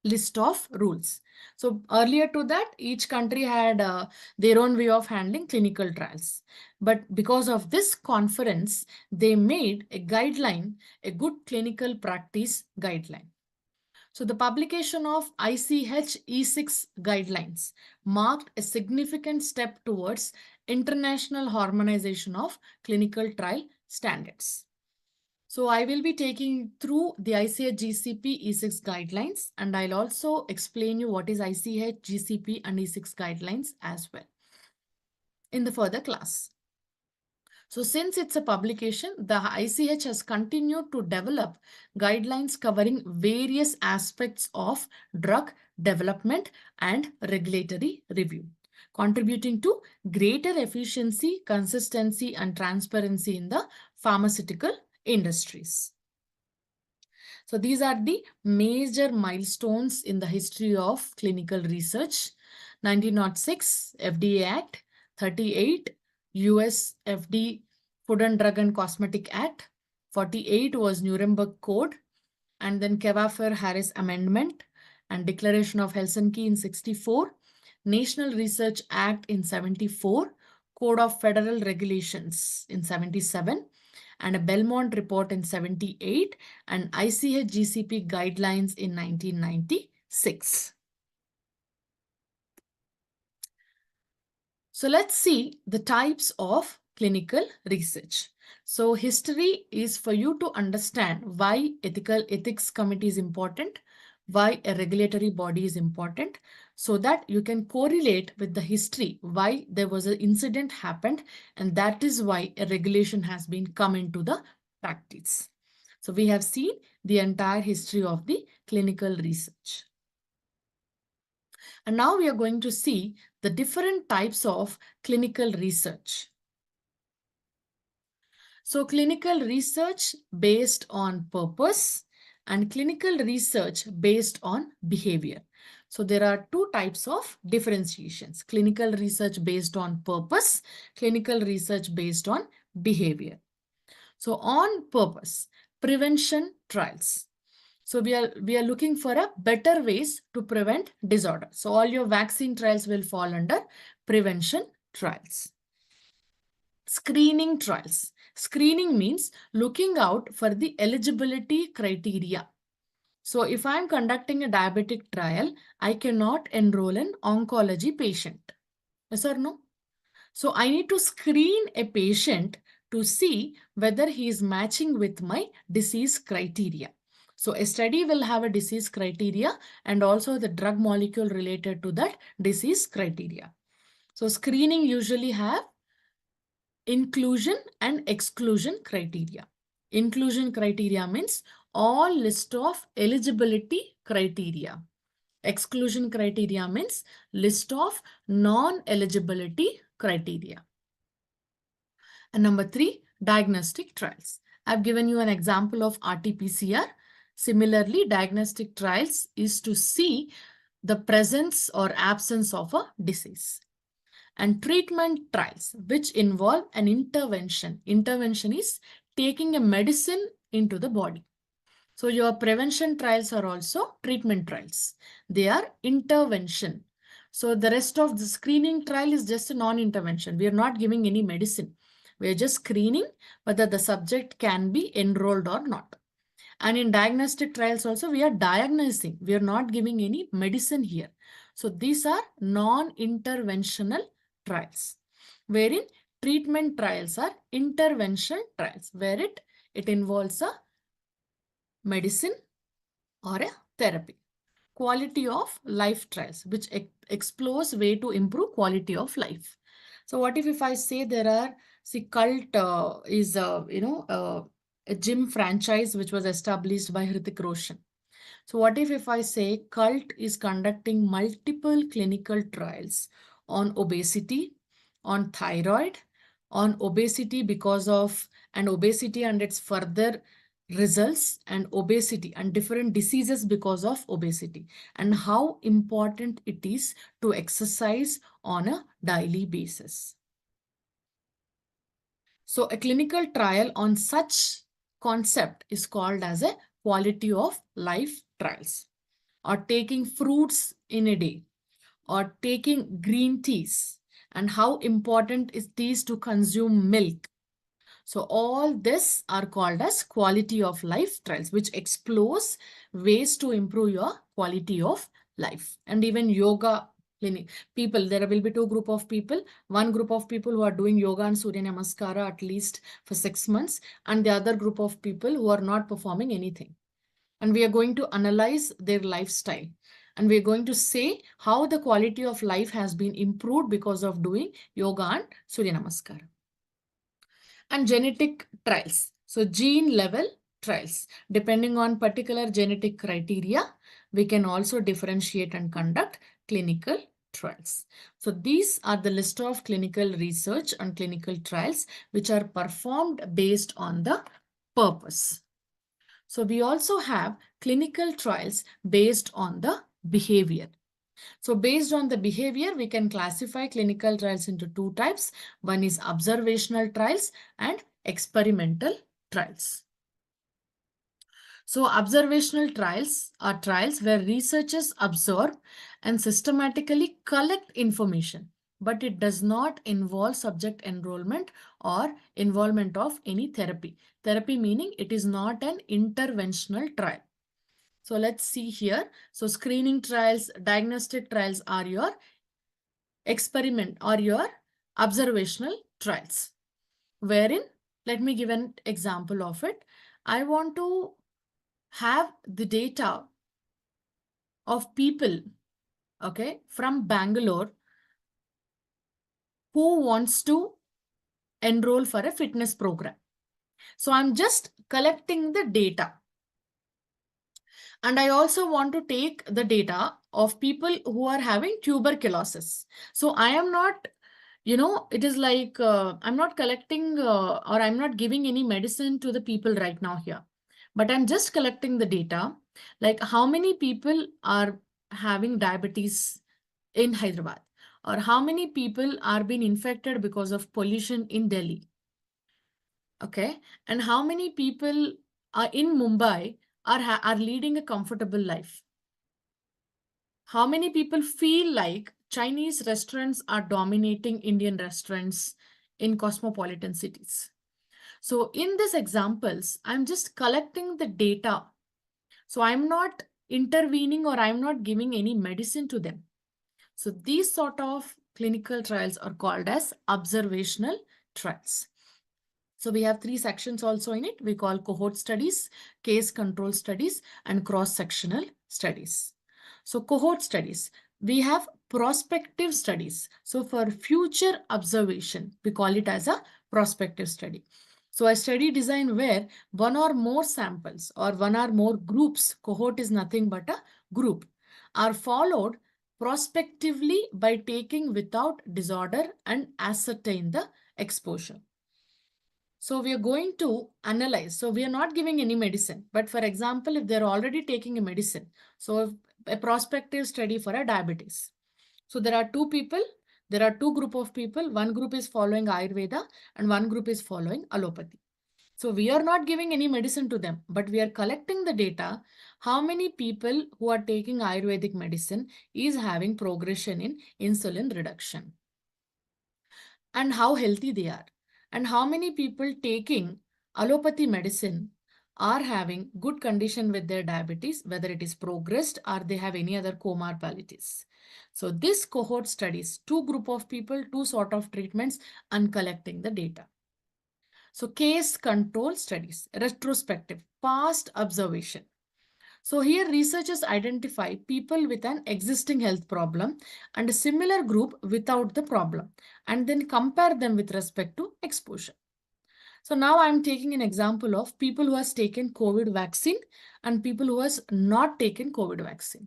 Speaker 1: list of rules. So earlier to that, each country had their own way of handling clinical trials. But because of this conference, they made a guideline, a good clinical practice guideline. So the publication of ICH E6 guidelines marked a significant step towards international harmonization of clinical trial standards. So I will be taking through the ICH GCP E6 guidelines, and I'll also explain you what is ICH GCP and E6 guidelines as well in the further class. So since it's a publication, the ICH has continued to develop guidelines covering various aspects of drug development and regulatory review, contributing to greater efficiency, consistency, and transparency in the pharmaceutical industries. So these are the major milestones in the history of clinical research. 1906 FDA Act, 38 US FD Food and Drug and Cosmetic Act, 48 was Nuremberg Code, and then Kefauver-Harris Amendment and Declaration of Helsinki in 64, National Research Act in 74, Code of Federal Regulations in 77, and a Belmont report in 78, and ICH GCP guidelines in 1996. So let's see the types of clinical research. So history is for you to understand why ethics committee is important, why a regulatory body is important, so that you can correlate with the history, why there was an incident happened, and that is why a regulation has been come into the practice. So we have seen the entire history of the clinical research. And now we are going to see the different types of clinical research. So clinical research based on purpose and clinical research based on behavior. So there are two types of differentiations: clinical research based on purpose, clinical research based on behavior. So on purpose, prevention trials. So we are looking for a better ways to prevent disorder. So all your vaccine trials will fall under prevention trials. Screening trials. Screening means looking out for the eligibility criteria. So if I'm conducting a diabetic trial, I cannot enroll an oncology patient. Yes or no? So I need to screen a patient to see whether he is matching with my disease criteria. So a study will have a disease criteria and also the drug molecule related to that disease criteria. So screening usually have inclusion and exclusion criteria. Inclusion criteria means all list of eligibility criteria. Exclusion criteria means list of non-eligibility criteria. And number 3, diagnostic trials. I've given you an example of RT-PCR. Similarly, diagnostic trials is to see the presence or absence of a disease. And treatment trials, which involve an intervention. Intervention is taking a medicine into the body. So your prevention trials are also treatment trials. They are intervention. So the rest of the screening trial is just a non-intervention. We are not giving any medicine. We are just screening whether the subject can be enrolled or not. And in diagnostic trials also, we are diagnosing. We are not giving any medicine here. So these are non-interventional trials, wherein treatment trials are intervention trials, where it involves a medicine or a therapy. Quality of life trials, which explores way to improve quality of life. So what if I say there are, see, Cult is a gym franchise which was established by Hrithik Roshan. So what if I say Cult is conducting multiple clinical trials on obesity, on thyroid, on obesity because of and obesity and its further results, and obesity and different diseases because of obesity, and how important it is to exercise on a daily basis. So a clinical trial on such concept is called as a quality of life trials. or taking fruits in a day, or taking green teas, and how important it is to consume milk. So all this are called as quality of life trials, which explores ways to improve your quality of life. And even yoga clinic people, there will be two group of people. One group of people who are doing yoga and Surya Namaskara at least for 6 months, and the other group of people who are not performing anything. And we are going to analyze their lifestyle. And we're going to say how the quality of life has been improved because of doing yoga and Surya Namaskara. And genetic trials. So gene level trials. Depending on particular genetic criteria, we can also differentiate and conduct clinical trials. So these are the list of clinical research and clinical trials which are performed based on the purpose. So we also have clinical trials based on the behavior. So based on the behavior, we can classify clinical trials into two types. One is observational trials and experimental trials. So observational trials are trials where researchers observe and systematically collect information, but it does not involve subject enrollment or involvement of any therapy. Therapy meaning it is not an interventional trial. So let's see here. So screening trials, diagnostic trials are your experiment or your observational trials. Wherein, let me give an example of it. I want to have the data of people, okay, from Bangalore who wants to enroll for a fitness program. So I'm just collecting the data. And I also want to take the data of people who are having tuberculosis. So I am not, it is like I'm not collecting or I'm not giving any medicine to the people right now here. But I'm just collecting the data, like how many people are having diabetes in Hyderabad, or how many people are being infected because of pollution in Delhi. Okay. And how many people are in Mumbai are leading a comfortable life? How many people feel like Chinese restaurants are dominating Indian restaurants in cosmopolitan cities? So in these examples, I'm just collecting the data. So I'm not intervening or I'm not giving any medicine to them. So these sort of clinical trials are called as observational trials. So we have three sections also in it. We call cohort studies, case control studies, and cross-sectional studies. So cohort studies, we have prospective studies. So for future observation, we call it as a prospective study. So a study design where one or more samples or one or more groups, cohort is nothing but a group, are followed prospectively by taking without disorder and ascertain the exposure. So we are going to analyze. So we are not giving any medicine. But for example, if they're already taking a medicine, so a prospective study for a diabetes. So there are two people, there are two group of people. One group is following Ayurveda and one group is following allopathy. So we are not giving any medicine to them, but we are collecting the data. How many people who are taking Ayurvedic medicine is having progression in insulin reduction, and how healthy they are, and how many people taking allopathy medicine are having good condition with their diabetes, whether it is progressed or they have any other comorbidities. So this cohort studies two group of people, two sort of treatments, and collecting the data. So case control studies, retrospective, past observation. So here researchers identify people with an existing health problem and a similar group without the problem, and then compare them with respect to exposure. So now I'm taking an example of people who has taken COVID vaccine and people who has not taken COVID vaccine.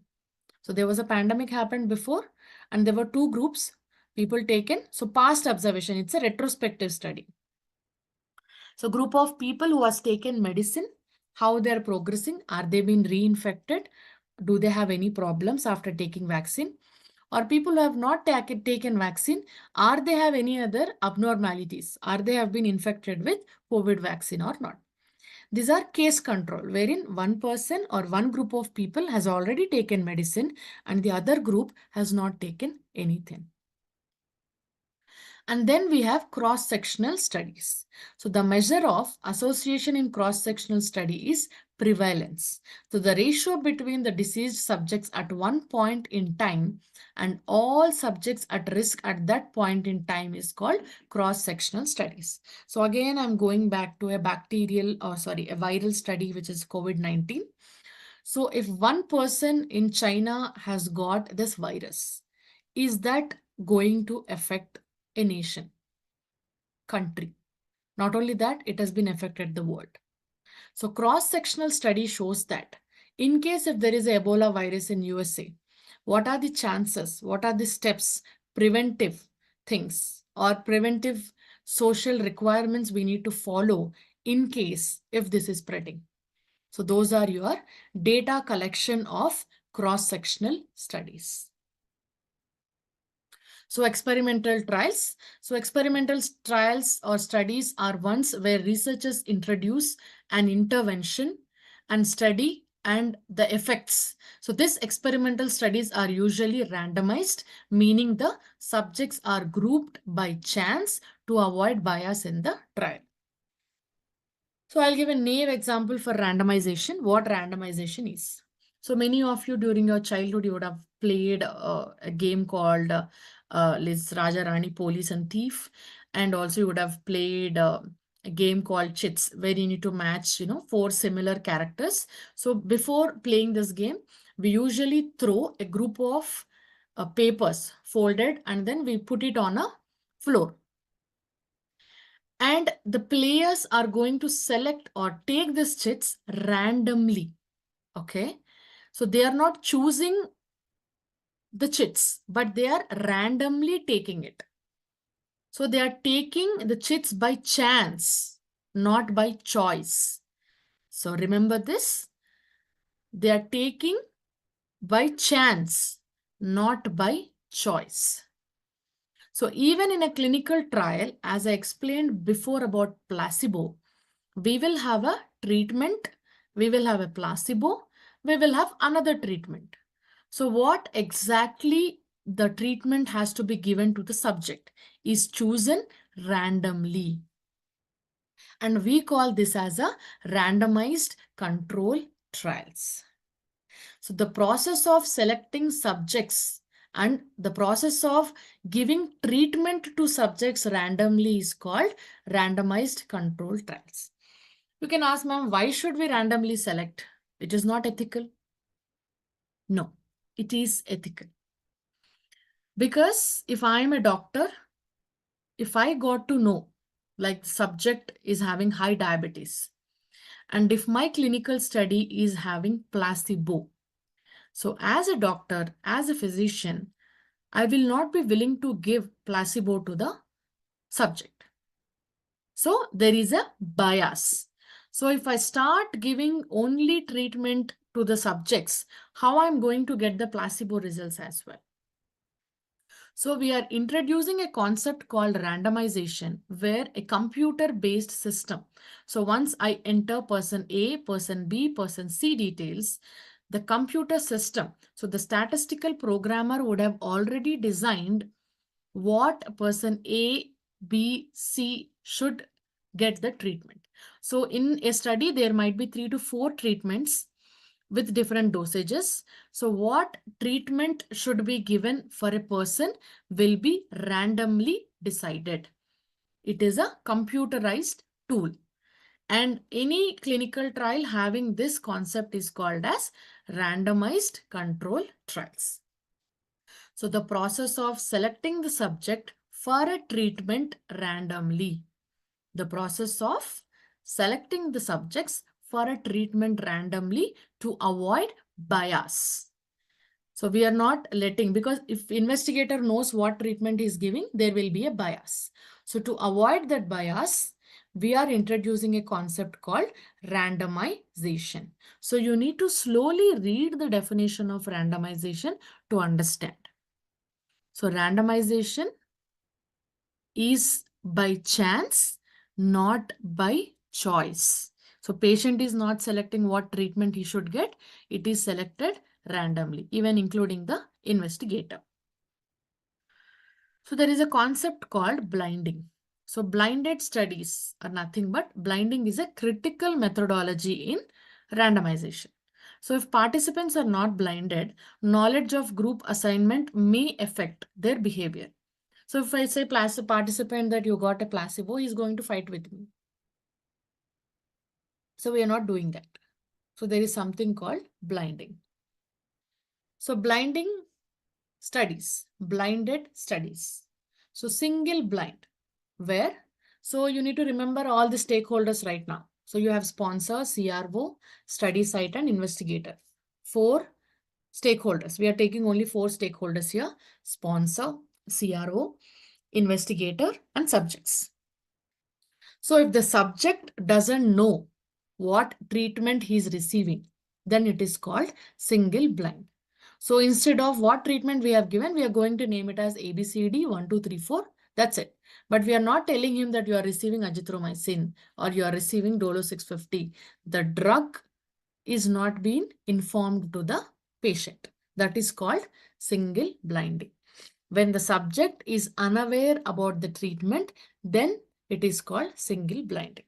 Speaker 1: So there was a pandemic happened before and there were two groups, people taken. So past observation, it's a retrospective study. So group of people who has taken medicine, how they are progressing, are they being reinfected? Do they have any problems after taking vaccine? Or people who have not taken vaccine, are they have any other abnormalities? Are they have been infected with COVID vaccine or not? These are case control, wherein one person or one group of people has already taken medicine and the other group has not taken anything. And then we have cross-sectional studies. So the measure of association in cross-sectional study is prevalence. So the ratio between the diseased subjects at one point in time and all subjects at risk at that point in time is called cross-sectional studies. So again, I'm going back to a a viral study, which is COVID-19. So if one person in China has got this virus, is that going to affect a nation, country? Not only that, it has been affected the world. So cross-sectional study shows that in case if there is a Ebola virus in USA, what are the chances, what are the steps, preventive things or preventive social requirements we need to follow in case if this is spreading? So those are your data collection of cross-sectional studies. So experimental trials. So experimental trials or studies are ones where researchers introduce an intervention and study and the effects. So these experimental studies are usually randomized, meaning the subjects are grouped by chance to avoid bias in the trial. So I'll give a naive example for randomization, what randomization is. So many of you during your childhood, you would have played a game called Raja Rani, Police and Thief. And also you would have played a game called Chits, where you need to match, four similar characters. So before playing this game, we usually throw a group of papers folded and then we put it on a floor. And the players are going to select or take these chits randomly. Okay. So they are not choosing the chits, but they are randomly taking it. So they are taking the chits by chance, not by choice. So remember this. They are taking by chance, not by choice. So even in a clinical trial, as I explained before about placebo, we will have a treatment, we will have a placebo, we will have another treatment. So what exactly the treatment has to be given to the subject is chosen randomly. And we call this as a randomized control trials. So the process of selecting subjects and the process of giving treatment to subjects randomly is called randomized control trials. You can ask, ma'am, why should we randomly select? It is not ethical. No, it is ethical. Because if I am a doctor, if I got to know, like the subject is having high diabetes, and if my clinical study is having placebo, so as a doctor, as a physician, I will not be willing to give placebo to the subject. So there is a bias. So if I start giving only treatment to the subjects, how I'm going to get the placebo results as well? So we are introducing a concept called randomization, where a computer-based system. So once I enter person A, person B, person C details, the computer system, so the statistical programmer would have already designed what person A, B, C should get the treatment. So in a study, there might be 3 to 4 treatments with different dosages. So what treatment should be given for a person will be randomly decided. It is a computerized tool. And any clinical trial having this concept is called as randomized control trials. So the process of selecting the subject for a treatment randomly. The process of selecting the subjects for a treatment randomly to avoid bias. So we are not letting, because if investigator knows what treatment is giving, there will be a bias. So to avoid that bias, we are introducing a concept called randomization. So you need to slowly read the definition of randomization to understand. So randomization is by chance, not by choice. So patient is not selecting what treatment he should get. It is selected randomly, even including the investigator. So there is a concept called blinding. So blinded studies are nothing but blinding is a critical methodology in randomization. So if participants are not blinded, knowledge of group assignment may affect their behavior. So if I say participant that you got a placebo, he's going to fight with me. So we are not doing that. So there is something called blinding. So blinding studies, blinded studies. So single blind, where? So you need to remember all the stakeholders right now. So you have sponsor, CRO, study site, and investigator. 4 stakeholders. We are taking only 4 stakeholders here: sponsor, CRO, investigator, and subjects. So if the subject doesn't know what treatment he is receiving, then it is called single blind. So instead of what treatment we have given, we are going to name it as ABCD 1, 2, 3, 4. That's it. But we are not telling him that you are receiving azithromycin or you are receiving Dolo 650. The drug is not being informed to the patient. That is called single blinding. When the subject is unaware about the treatment, then it is called single blinding.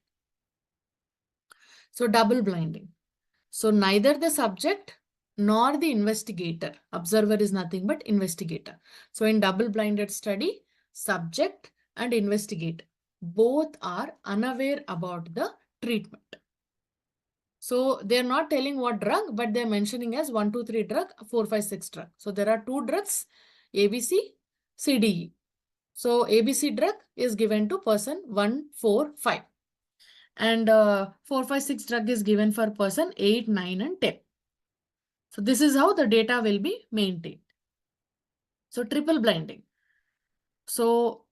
Speaker 1: So double blinding. So neither the subject nor the investigator, observer is nothing but investigator. So in double blinded study, subject and investigator both are unaware about the treatment. So they're not telling what drug, but they're mentioning as 1, 2, 3 drug, 4, 5, 6 drug. So there are 2 drugs, ABC, CDE. So ABC drug is given to person 1, 4, 5. And 4, 5, 6 drug is given for person 8, 9, and 10. So this is how the data will be maintained. So triple blinding. So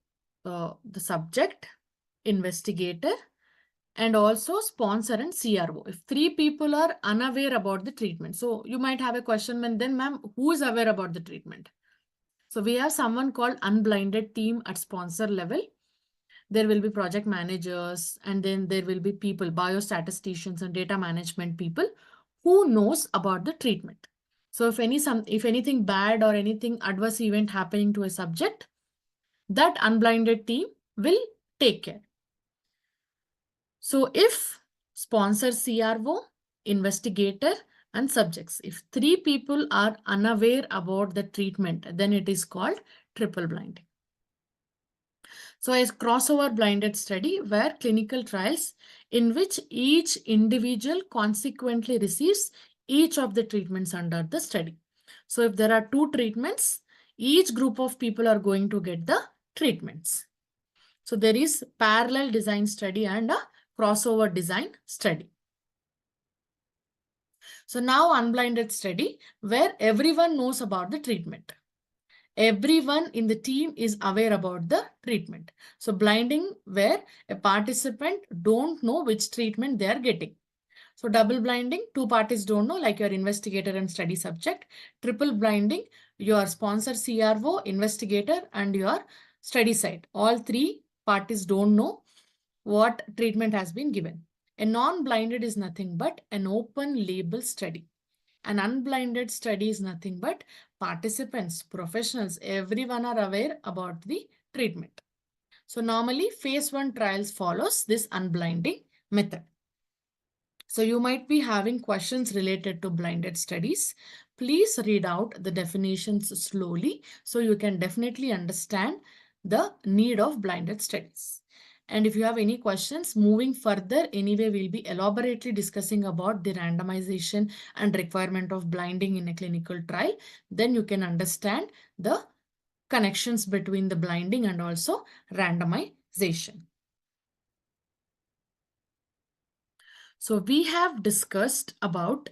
Speaker 1: the subject, investigator, and also sponsor and CRO. If 3 people are unaware about the treatment. So you might have a question, and then ma'am, who is aware about the treatment? So we have someone called unblinded team at sponsor level. There will be project managers, and then there will be people, biostatisticians and data management people who knows about the treatment. So if anything bad or anything adverse event happening to a subject, that unblinded team will take care. So if sponsor, CRO, investigator, and subjects, if 3 people are unaware about the treatment, then it is called triple blinding. So a crossover blinded study where clinical trials in which each individual consequently receives each of the treatments under the study. So if there are 2 treatments, each group of people are going to get the treatments. So there is parallel design study and a crossover design study. So now unblinded study where everyone knows about the treatment. Everyone in the team is aware about the treatment. So blinding where a participant don't know which treatment they are getting. So double blinding, 2 parties don't know, like your investigator and study subject. Triple blinding, your sponsor, CRO, investigator, and your study site. All 3 parties don't know what treatment has been given. A non-blinded is nothing but an open label study. An unblinded study is nothing but participants, professionals, everyone are aware about the treatment. So normally phase 1 trials follows this unblinding method. So you might be having questions related to blinded studies. Please read out the definitions slowly so you can definitely understand the need of blinded studies. And if you have any questions moving further, anyway, we'll be elaborately discussing about the randomization and requirement of blinding in a clinical trial. Then you can understand the connections between the blinding and also randomization. So we have discussed about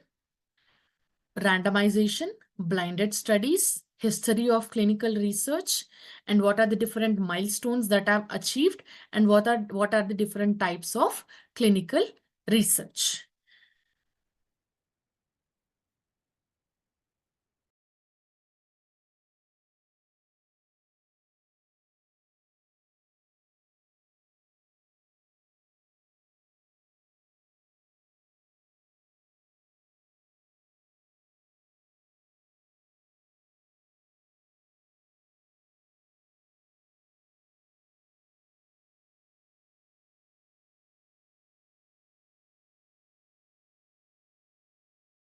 Speaker 1: randomization, blinded studies, history of clinical research, and what are the different milestones that I've achieved, and what are the different types of clinical research.